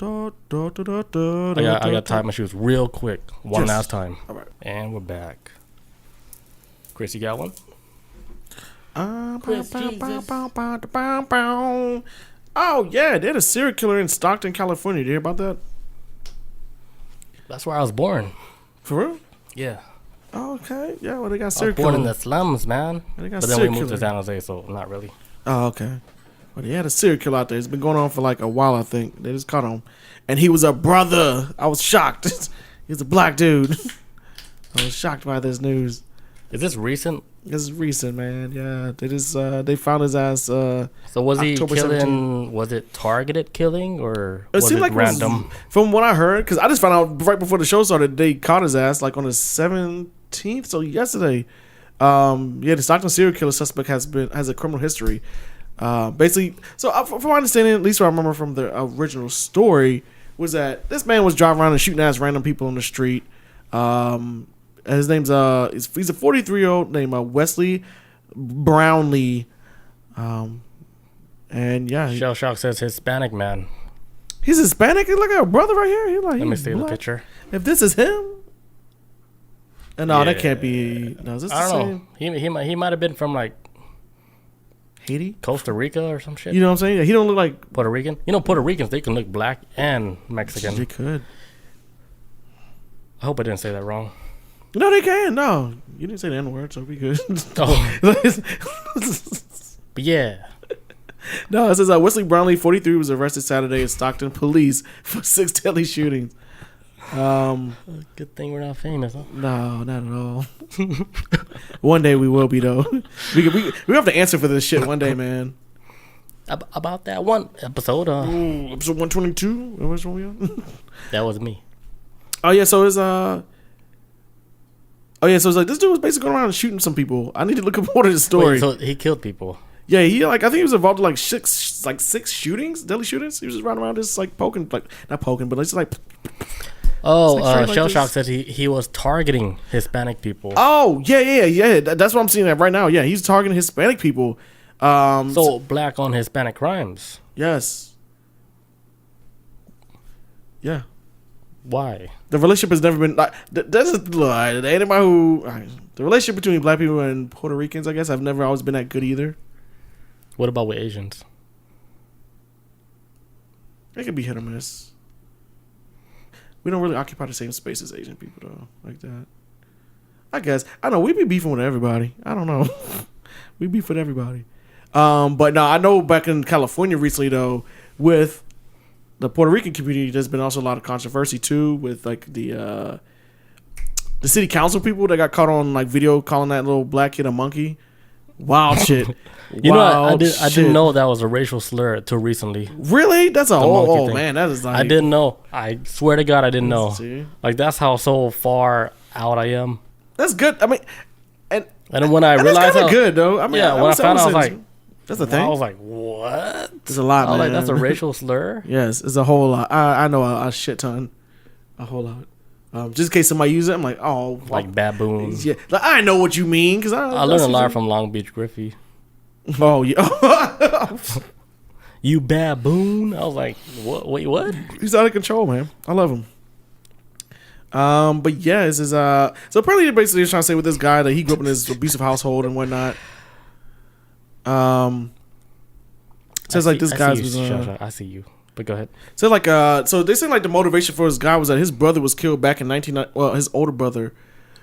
time my shoes real quick. One Yes. last time. All right. And we're back. Chris, you got one? Chris Oh yeah, they had a serial killer in Stockton, California. Did you hear about that? That's where I was born. For real? Yeah. Oh, okay. Yeah, well they got I was serial born in killer. the slums, man. They got But then we serial moved to killer. San Jose, so not really. Oh, okay. Well, they had a serial killer out there. It's been going on for like a while, I think. They just caught him. And he was a brother. I was shocked. He was a black dude. I was shocked by this news. Is this recent? This is recent, man. Yeah. They just they found his ass So was he October killing? 17th. Was it targeted killing or It was seemed it like random? from what I heard, because I just found out right before the show started, they caught his ass like on the 17th, so yesterday. Yeah, the Stockton serial killer suspect has a criminal history. Basically, so from my understanding, at least what I remember from the original story, was that this man was driving around and shooting at random people on the street. His name's he's a 43-year-old named Wesley Brownlee. And yeah, Shell Shock says Hispanic man. he's Hispanic. Look at our brother right here. He's like, Let me he's see the black. picture. If this is him, no, that Yeah. can't be. No, is this I the don't same? know. He might have been from like Haiti? Costa Rica or some shit. You know what I'm saying? Yeah, he don't look like. Puerto Rican. You know, Puerto Ricans, they can look black and Mexican. They could. I hope I didn't say that wrong. No, they can. No, you didn't say the N word, so we good. Oh, but yeah. No, it says Wesley Brownlee, 43, was arrested Saturday at Stockton police for 6 deadly shootings. Good thing we're not famous, huh? No, not at all. One day we will be though. We have to answer for this shit one day, man. About that one episode, Ooh, episode 122. Which one we on? that was me. Oh yeah, so it's it's like this dude was basically going around and shooting some people. I need to look up more of the story. Wait, so he killed people. Yeah, he I think he was involved in like six shootings, deadly shootings. He was just running around just like poking, like not poking, but just like. Oh, It's like straight like Shell this. Shock says he was targeting Hispanic people. Oh yeah. That's what I'm seeing that right now. Yeah, he's targeting Hispanic people. So black on Hispanic crimes. Yes. Yeah. Why? The relationship has never been like. There's anybody who the relationship between black people and Puerto Ricans, I guess, have never always been that good either. What about with Asians? It could be hit or miss. We don't really occupy the same space as Asian people though, like that. I guess I know we be beefing with everybody. I don't know. We beef with everybody. But no, I know back in California recently though, with the Puerto Rican community, there's been also a lot of controversy too with like the city council people that got caught on like video calling that little black kid a monkey. Wild shit. You know, I shit. didn't know that was a racial slur until recently. Really? That's a monkey oh thing. man, that is like I didn't know. I swear to God, I didn't know. See? Like that's how so far out I am. That's good. I mean, and then when I that's realized, kind of good though. I mean, yeah, when I found out, I was like, that's the thing. I was like, what? There's a lot, I was man. like, that's a racial slur. Yes, it's a whole lot. I know a shit ton, a whole lot. Just in case somebody uses it, I'm like, oh, Like baboons. yeah. Like, I know what you mean because I learned a lot from Long Beach Griffey. Oh yeah, You baboon. I was like, what? Wait, what? he's out of control, man. I love him. But yeah, this is so apparently they're basically just trying to say with this guy that he grew up in this abusive household and whatnot. Says like this guy's was I see you. But go ahead. so like so they say like the motivation for this guy was that his brother was killed back in his older brother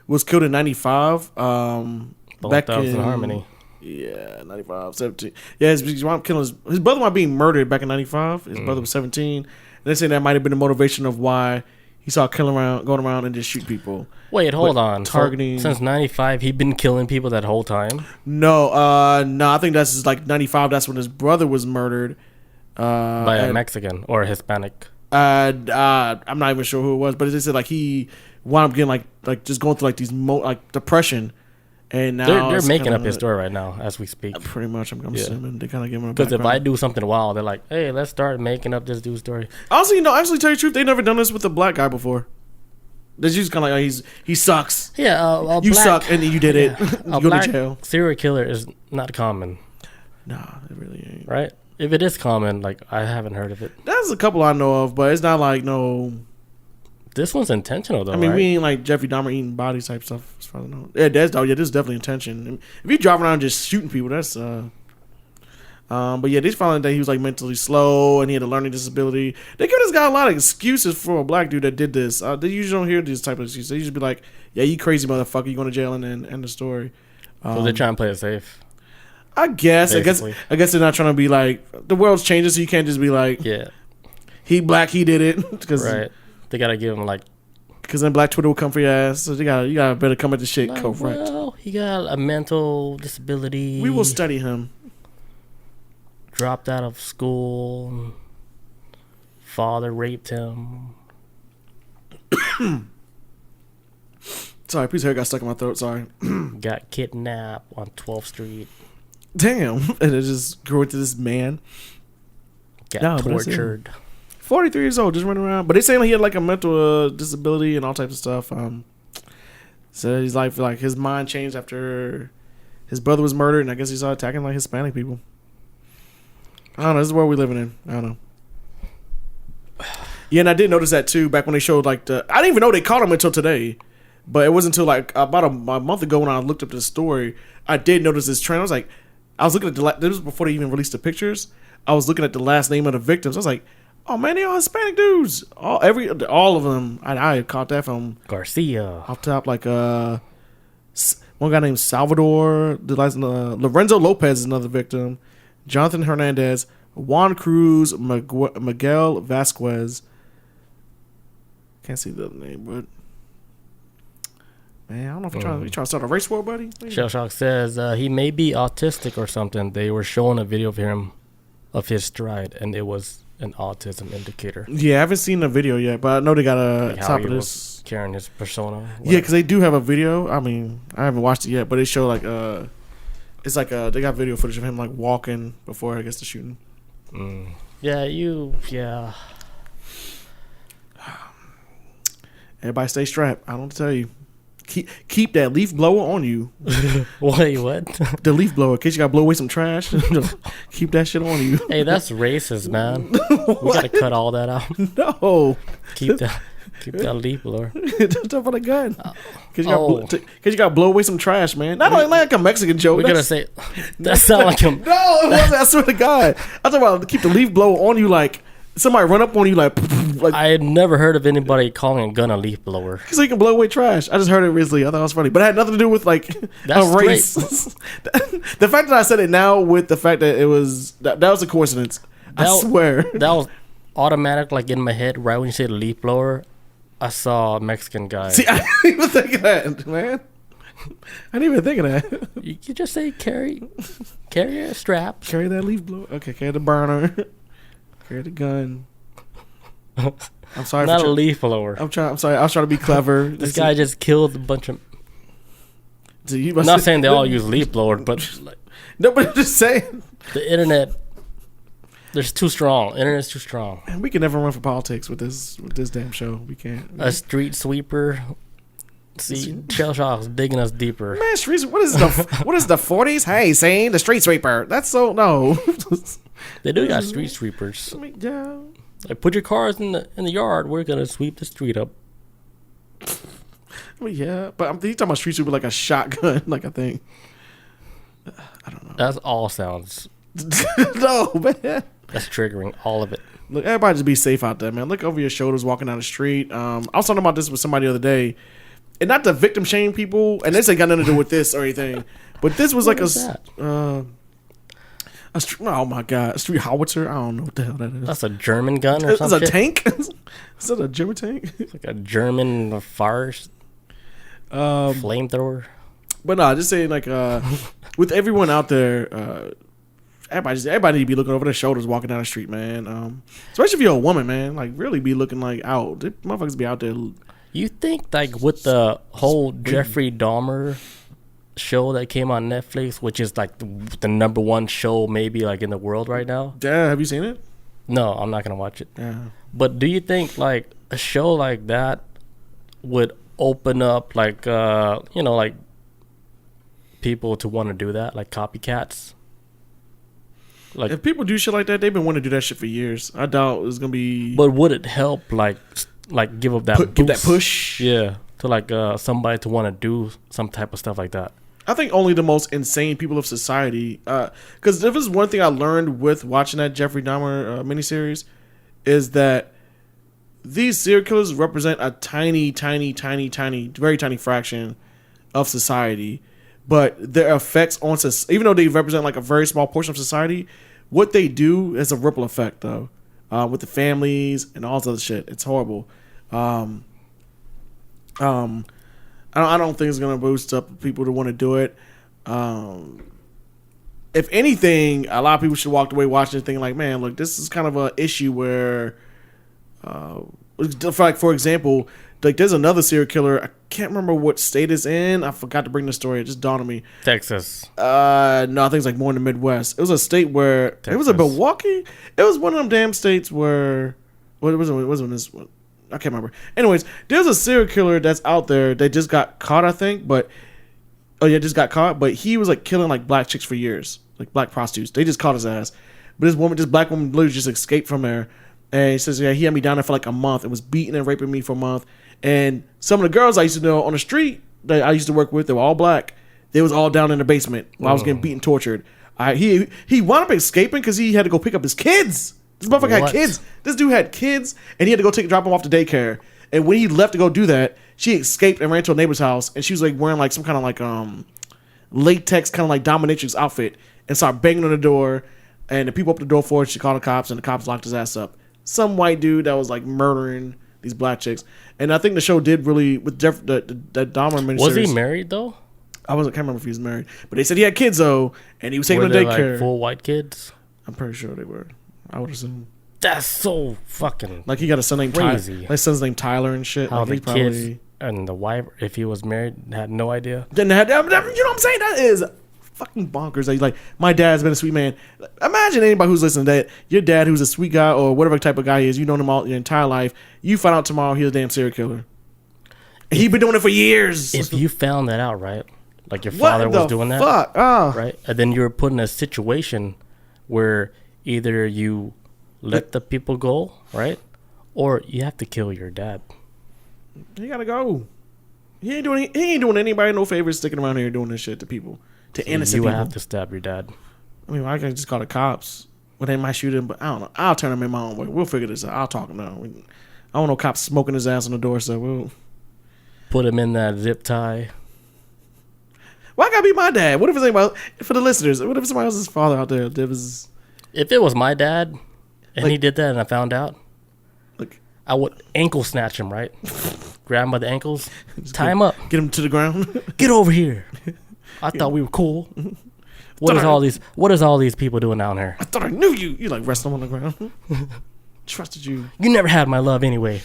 was killed in 95 back in Harmony. yeah 95 17 yeah his mom killing his brother might be murdered back in 95 his brother was 17 and they say that might have been the motivation of why he saw going around and just shoot people. Wait, hold on. Targeting So, since 95, he'd been killing people that whole time? No, I think that's just like 95. That's when his brother was murdered By a Mexican or a Hispanic. I'm not even sure who it was, but they said like he wound up getting like just going through like these like depression, and now They're it's making kinda, up his story right now as we speak. Pretty much, I'm Yeah. assuming they kind of give him a Because if I background. do something wild, they're like, hey, let's start making up this dude's story. Honestly, no, actually, tell you the truth, they never done this with a black guy before. They're just kind of like he sucks. Yeah, You suck, and you did it. A You go black to jail. serial killer is not common, Nah, it really ain't. right? If it is common, like I haven't heard of it. That's a couple I know of, but it's not like no. This one's intentional though. I mean, right? we ain't like Jeffrey Dahmer eating bodies type stuff. As far as I know. Yeah, this is definitely intention. If you drive around just shooting people, that's But yeah, they found that he was like mentally slow and he had a learning disability. They give this guy a lot of excuses for a black dude that did this. They usually don't hear these type of excuses. They usually be like, "Yeah, you crazy motherfucker, you going to jail," and then end the story. So they're trying to play it safe. I guess. Basically. I guess they're not trying to be like the world's changing, so you can't just be like, Yeah. he black, he did it. Right. They gotta give him like. Because then Black Twitter will come for your ass. So you gotta better come at the shit Like, correct. well, he got a mental disability. We will study him. Dropped out of school. Father raped him. Sorry, piece of hair got stuck in my throat. Sorry. Got kidnapped on 12th Street. Damn. And it just grew into this man. Got No, but that's it. tortured. 43 years old, just running around. But they saying he had like a mental disability and all types of stuff. So his life, like his mind changed after his brother was murdered, and I guess he started attacking like Hispanic people. I don't know. This is where we living in. I don't know. Yeah, and I did notice that too. Back when they showed like I didn't even know they caught him until today. But it wasn't until like about a month ago when I looked up the story, I did notice this trend. I was looking at this was before they even released the pictures. I was looking at the last name of the victims. I was like, oh man, they all Hispanic dudes. All of them. I caught that from Garcia. off top. Like one guy named Salvador. Lorenzo Lopez is another victim. Jonathan Hernandez, Juan Cruz, Miguel Vasquez. Can't see the other name, but man, I don't know if you're trying to start a race war, buddy. Shell Shock says he may be autistic or something. They were showing a video of him, of his stride, and it was an autism indicator. Yeah, I haven't seen the video yet, but I know they got a Like how top he of was this. carrying his persona. Yeah, because they do have a video. I mean, I haven't watched it yet, but they show like it's like they got video footage of him like walking before I guess the shooting. Yeah. Everybody stay strapped. I don't know what to tell you. Keep that leaf blower on you. Wait, what? The leaf blower, in case you gotta blow away some trash. Keep that shit on you. Hey, that's racist, man. We gotta cut all that out. No. Keep that leaf blower. Don't talk about a gun. Cause you gotta blow away some trash, man. Not only like a Mexican joke. We're gonna say that sound like him. No, it wasn't. I swear to God. I'm talking about keep the leaf blower on you like somebody run up on you like I had never heard of anybody calling a gun a leaf blower. so you can blow away trash. I just heard it recently. I thought it was funny, but it had nothing to do with like That's a race. The fact that I said it now with the fact that it was that was a coincidence. I swear that was automatic. Like in my head, right when you said leaf blower, I saw a Mexican guy. See, I didn't even think of that, man. I didn't even think of that. You could just say carry a strap. Carry that leaf blower. Okay, carry the burner. Carry the gun. I'm sorry. Not a leaf blower. I'm sorry. I was trying to be clever. This guy just killed a bunch of. So you I'm not saying they all use leaf blowers, but like, no, but I'm just saying the internet. There's too strong. Internet's too strong. Man, we can never run for politics with this damn show. We can't. A street sweeper. See, Shell Shock's digging us deeper. Man, street. What is the 40s? Hey, saying the street sweeper. That's so no. They do got street sweepers. I mean, yeah. Like, put your cars in the yard. We're gonna sweep the street up. I mean, yeah, but I'm talking about street sweeper like a shotgun, like I think. I don't know. That's all sounds. No, man. That's triggering. All of it. Look, everybody just be safe out there, man. Look over your shoulders walking down the street. I was talking about this with somebody the other day, and not to victim shame people, and this ain't got nothing to do with this or anything, but this was like oh my God, a street howitzer. I don't know what the hell that is. That's a German gun or It's something. a tank. Is that a German tank? It's like a German fire flamethrower. But no, just saying like with everyone out there, everybody need to be looking over their shoulders walking down the street, man. Especially if you're a woman, man. Like really be looking like out. They motherfuckers be out there. You think like with the whole Jeffrey Dahmer show that came on Netflix, which is like the number one show maybe like in the world right now? Yeah, have you seen it? No, I'm not gonna watch it. Yeah. But do you think like a show like that would open up like like people to want to do that, like copycats? Like, if people do shit like that, they've been wanting to do that shit for years. I doubt it's gonna be. but would it help like give up that Give that boost? push. Yeah, to like somebody to want to do some type of stuff like that. I think only the most insane people of society. Because if there's one thing I learned with watching that Jeffrey Dahmer miniseries, is that these serial killers represent a tiny, very tiny fraction of society. But their effects on society, even though they represent like a very small portion of society, what they do is a ripple effect, though, with the families and all this other shit. It's horrible. I don't think it's gonna boost up people to want to do it. If anything, a lot of people should walk away watching it thinking like, man, look, this is kind of an issue where, for example, like there's another serial killer. I can't remember what state it's in. I forgot to bring the story. It just dawned on me. Texas. No, I think it's like more in the Midwest. It was a state where Texas. it was a Milwaukee. It was one of them damn states where what was it this one? I can't remember. Anyways, there's a serial killer that's out there. They just got caught, I think. But just got caught. But he was like killing like black chicks for years, like black prostitutes. They just caught his ass. But this black woman, literally just escaped from there. And he says, yeah, he had me down there for like a month and was beating and raping me for a month. And some of the girls I used to know on the street that I used to work with, they were all black. They was all down in the basement while I was getting beaten, tortured. He wound up escaping because he had to go pick up his kids. This motherfucker had kids. This dude had kids, and he had to go drop them off to daycare. And when he left to go do that, she escaped and ran to a neighbor's house. And she was like wearing like some kind of like latex kind of like dominatrix outfit, and started banging on the door. And the people opened the door for her. She called the cops, and the cops locked his ass up. Some white dude that was like murdering these black chicks. And I think the show did really with the Dahmer miniseries. Was he married though? I can't remember if he was married, but they said he had kids though, and he was taking Were them to they daycare. like full white kids? I'm pretty sure they were. I would assume. That's so fucking Like he got a son named crazy. Tyler. His son's named Tyler and shit. How Like, the he probably kids and the wife, if he was married, had no idea. didn't have. You know what I'm saying? That is fucking bonkers. Like my dad's been a sweet man. Imagine anybody who's listening that your dad, who's a sweet guy or whatever type of guy he is, you known him all your entire life. You find out tomorrow he's a damn serial killer. And he been doing it for years. If you found that out, right? Like your father was doing that, fuck? Oh. right? And then you were put in a situation where either you let the people go, right? Or you have to kill your dad. He gotta go. He ain't doing anybody no favors sticking around here doing this shit to people. To innocent You people. have to stab your dad. I mean, I can just call the cops. Well, they might shoot him, but I don't know. I'll turn him in my own way. We'll figure this out. I'll talk now. I don't know cops smoking his ass on the door, so we'll. Put him in that zip tie. Why gotta be my dad? What if it's anybody, for the listeners, what if somebody else's father out there that was. If it was my dad and Like- he did that and I found out, Like, I would ankle snatch him, right? Grab him by the ankles, tie him up. get him to the ground? Get over here. I thought we were cool. What is all these people doing down here? I thought I knew you. You like rest him on the ground. Trusted you. You never had my love anyway.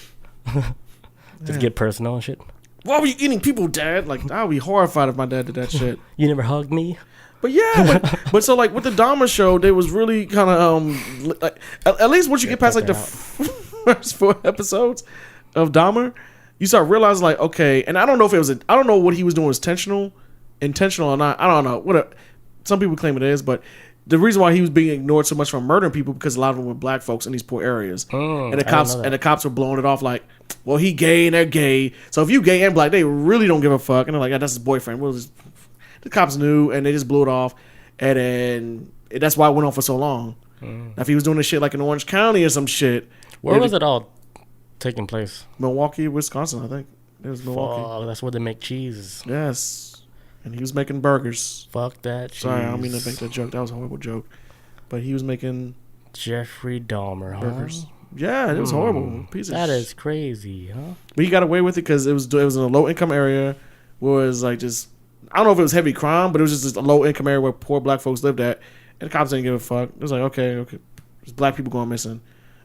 Just get personal and shit. Why were you eating people, Dad? Like, I would be horrified if my dad did that shit. You never hugged me. But yeah, but so like with the Dahmer show, they was really kind of like at least once you get past like the first 4 episodes of Dahmer, you start realizing like, okay, and I don't know if it was I don't know what he was doing was intentional or not. I don't know some people claim it is, but the reason why he was being ignored so much from murdering people because a lot of them were black folks in these poor areas, and the cops were blowing it off like, well, he gay and they're gay, so if you gay and black, they really don't give a fuck, and they're like, yeah, that's his boyfriend. The cops knew, and they just blew it off, and then that's why it went on for so long. Now, if he was doing this shit like in Orange County or some shit, Where was it all taking place? Milwaukee, Wisconsin, I think. It was Milwaukee. Oh, that's where they make cheese. Yes, and he was making burgers. Fuck that cheese. Sorry, I don't mean to make that joke. That was a horrible joke, but he was making Jeffrey Dahmer, huh? burgers. Yeah, it was horrible. Piece of That is crazy, huh? But he got away with it because it was in a low income area where it was like just. I don't know if it was heavy crime, but it was just a low income area where poor black folks lived at, and the cops didn't give a fuck. It was like, okay, there's black people going missing,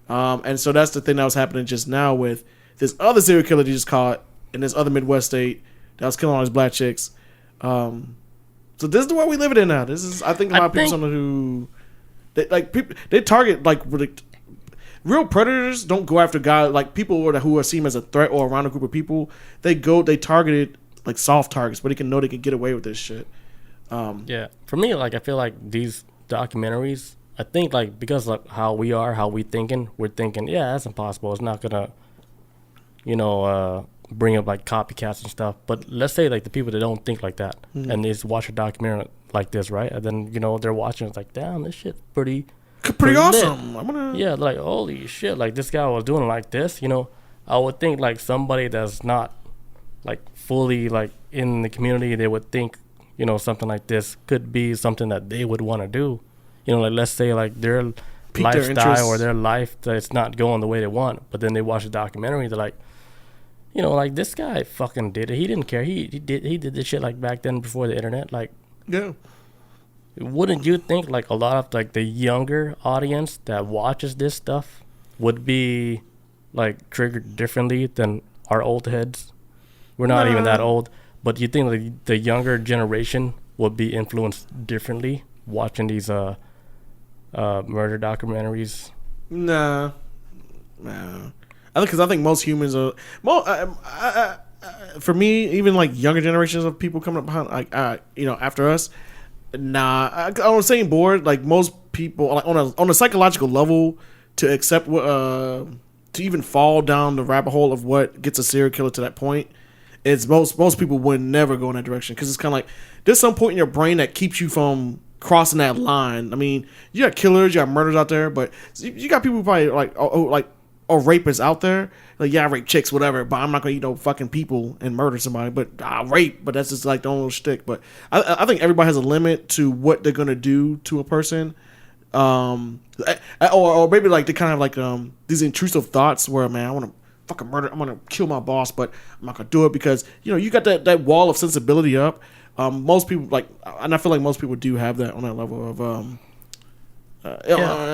and so that's the thing that was happening just now with this other serial killer they just caught in this other Midwest state that was killing all these black chicks. So this is the world we live in now. This is, I think, a lot of people something who they target like real predators don't go after guys like people who are seen as a threat or around a group of people. They target it. Like soft targets, but they can get away with this shit. Yeah, for me, like I feel like these documentaries I think like because like how we thinking, we're thinking, yeah, that's impossible. It's not gonna, bring up like copycats and stuff. But let's say like the people that don't think like that and they just watch a documentary like this, right? And then they're watching, it's like, damn, this shit's pretty awesome. Lit. Yeah, like holy shit, like this guy was doing like this. I would think like somebody that's not like fully like in the community, they would think something like this could be something that they would want to do. Like let's say like their lifestyle or their life that's not going the way they want, but then they watch a documentary, they're like, like this guy fucking did it. He didn't care. He did this shit like back then before the internet. Like, yeah. Wouldn't you think like a lot of like the younger audience that watches this stuff would be like triggered differently than our old heads? We're not even that old, but you think like the younger generation would be influenced differently watching these murder documentaries? Nah. I think most humans are for me, even like younger generations of people coming up behind, like after us. Nah, I'm saying bored. Like most people, like on a psychological level, to accept what to even fall down the rabbit hole of what gets a serial killer to that point, it's most people would never go in that direction, because it's kind of like there's some point in your brain that keeps you from crossing that line. I mean, you got killers, you got murders out there, but you got people who probably like or rapists out there. Like, yeah, I rape chicks, whatever, but I'm not gonna eat no fucking people and murder somebody. But I rape, but that's just like the old shtick. But I think everybody has a limit to what they're gonna do to a person, or maybe like they kind of like these intrusive thoughts where, man, I want to fucking murder, I'm gonna kill my boss, but I'm not gonna do it because you got that wall of sensibility up. Most people and I feel like most people do have that on that level of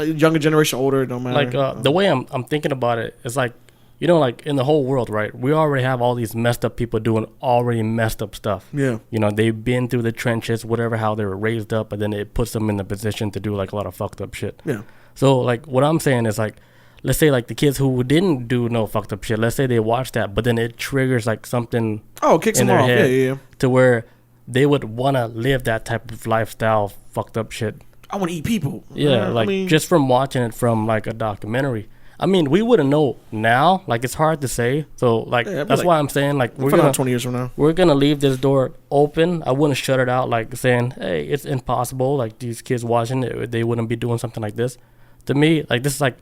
younger generation, older, don't matter. Like the way I'm thinking about it is like, like in the whole world, right? We already have all these messed up people doing already messed up stuff. Yeah. They've been through the trenches, whatever, how they were raised up, and then it puts them in the position to do like a lot of fucked up shit. Yeah. So like what I'm saying is like, let's say like the kids who didn't do no fucked up shit, let's say they watch that, but then it triggers like something kicks in them their off. head Yeah. to where they would want to live that type of lifestyle, fucked up shit. I want to eat people. Yeah, like just from watching it from like a documentary. I mean, we wouldn't know now. Like, it's hard to say. So, like, that's why I'm saying, like, we're gonna 20 years from now. We're gonna leave this door open. I wouldn't shut it out, like saying, "Hey, it's impossible." Like these kids watching it, they wouldn't be doing something like this. To me, like this is like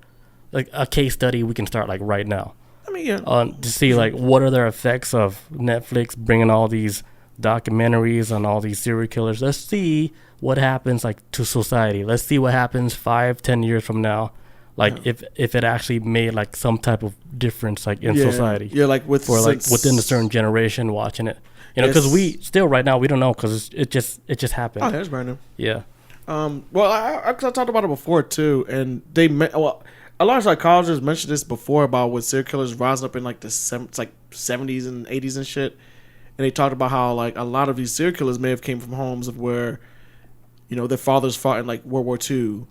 a case study we can start like right now. I mean, yeah. To see like what are the effects of Netflix bringing all these documentaries on all these serial killers. Let's see what happens like to society. Let's see what happens 5-10 years from now. Like if it actually made like some type of difference like in society. Yeah, like like within a certain generation watching it. Because we still right now we don't know because it just happened. Oh, that's brand new. Yeah. Well, I talked about it before too, and a lot of psychologists mentioned this before about with serial killers rising up in like the 70s and 80s and shit, and they talked about how like a lot of these serial killers may have came from homes of where, their fathers fought in like World War II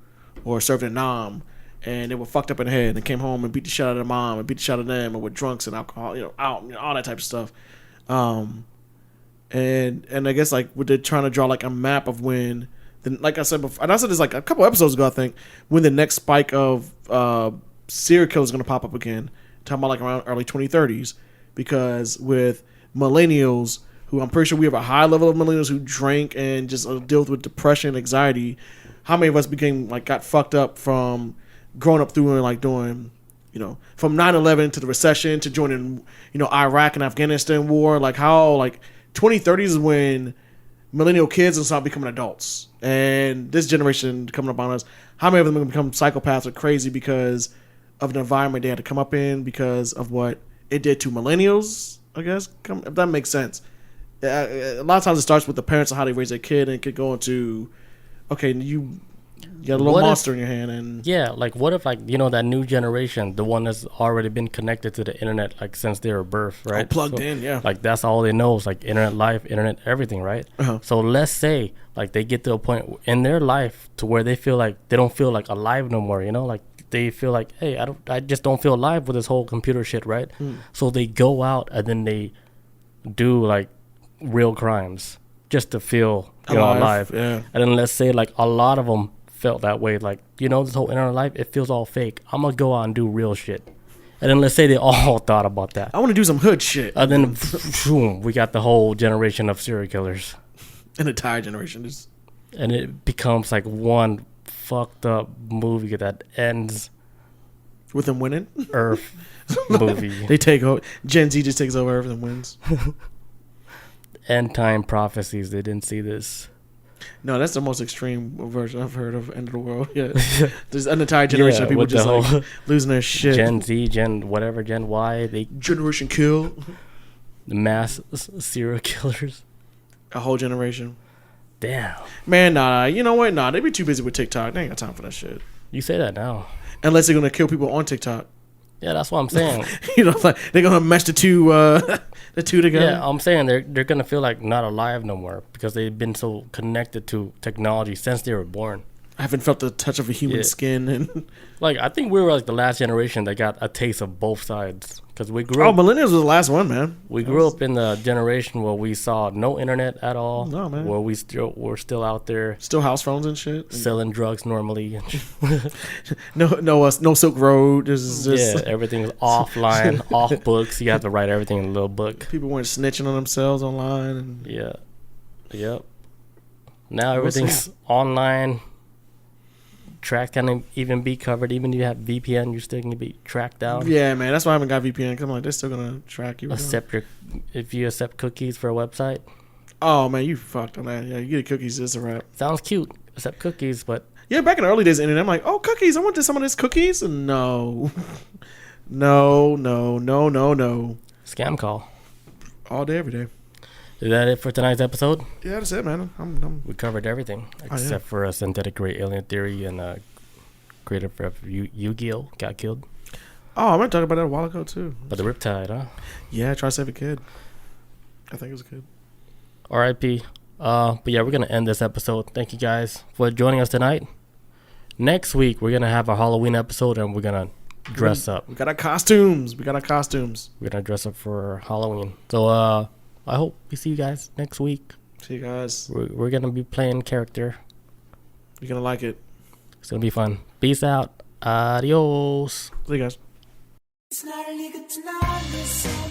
or served in Nam. And they were fucked up in the head and came home and beat the shit out of their mom and beat the shit out of them and were drunks and alcohol, all that type of stuff. And I guess like they're trying to draw like a map of when, like I said before, and I said this like a couple episodes ago, I think, when the next spike of serial killers is going to pop up again. Talking about like around early 2030s, because with millennials, who I'm pretty sure we have a high level of millennials who drink and just deal with depression, anxiety. How many of us got fucked up from growing up through and like doing, from 9/11 to the recession to joining, Iraq and Afghanistan war, like how like 2030s is when millennial kids will start becoming adults, and this generation coming up on us, how many of them are going to become psychopaths or crazy because of the environment they had to come up in, because of what it did to millennials, I guess, if that makes sense. A lot of times it starts with the parents and how they raise their kid, and it could go into, okay, you got a little monster in your hand, and like what if like that new generation, the one that's already been connected to the internet like since their birth, right? Plugged in, yeah. Like that's all they know is like internet life, internet everything, right? Uh-huh. So let's say like they get to a point in their life to where they feel like they don't feel like alive no more, like they feel like, hey, I just don't feel alive with this whole computer shit, right? So they go out and then they do like real crimes just to feel alive. Yeah. And then let's say like a lot of them felt that way. Like, this whole internet life, it feels all fake. I'm gonna go out and do real shit. And then let's say they all thought about that. I want to do some hood shit. And then boom, we got the whole generation of serial killers. An entire generation. And it becomes like one fucked up movie that ends with them winning. Earth movie. They take over. Gen Z just takes over Earth and wins. End time prophecies. They didn't see this. No, that's the most extreme version I've heard of end of the world. Yeah, there's an entire generation of people just like losing their shit. Gen Z, Gen Y. Generation kill. The mass serial killers. A whole generation. Damn. Man, nah. You know what? Nah, they be too busy with TikTok. They ain't got time for that shit. You say that now. Unless they're gonna kill people on TikTok. Yeah, that's what I'm saying. Like they're gonna mesh the two together. Yeah, I'm saying they're gonna feel like not alive no more because they've been so connected to technology since they were born. I haven't felt the touch of a human skin, and like I think we were like the last generation that got a taste of both sides because we grew up. Millennials was the last one, man. We grew up in the generation where we saw no internet at all. No, man. Where we're still out there, still house phones and shit, selling drugs normally. no Silk Road. Everything's offline, off books. You have to write everything in a little book. People weren't snitching on themselves online. And yep. Now everything's online. Track can't even be covered. Even if you have VPN, you're still gonna be tracked down. Yeah, man. That's why I haven't got VPN. Because I'm like, they're still gonna track you. If you accept cookies for a website. Oh man, you fucked on that. Yeah, you get cookies. It's a wrap. Sounds cute. Accept cookies, but yeah, back in the early days of the internet, I'm like, oh, cookies. I want some of these cookies. No, no. Scam call. All day, every day. Is that it for tonight's episode? Yeah, that's it, man. We covered everything except for a synthetic gray alien theory and a creator of Yu-Gi-Oh! Got killed. Oh, I'm going to talk about that a while ago, too. But the Riptide, huh? Yeah, try to save a kid. I think it was a kid. R.I.P. But yeah, we're going to end this episode. Thank you guys for joining us tonight. Next week, we're going to have a Halloween episode and we're going to dress up. We got our costumes. We're going to dress up for Halloween. So, I hope we see you guys next week. See you guys. We're going to be playing character. You're going to like it. It's going to be fun. Peace out. Adios. See you guys. It's not really good to know this.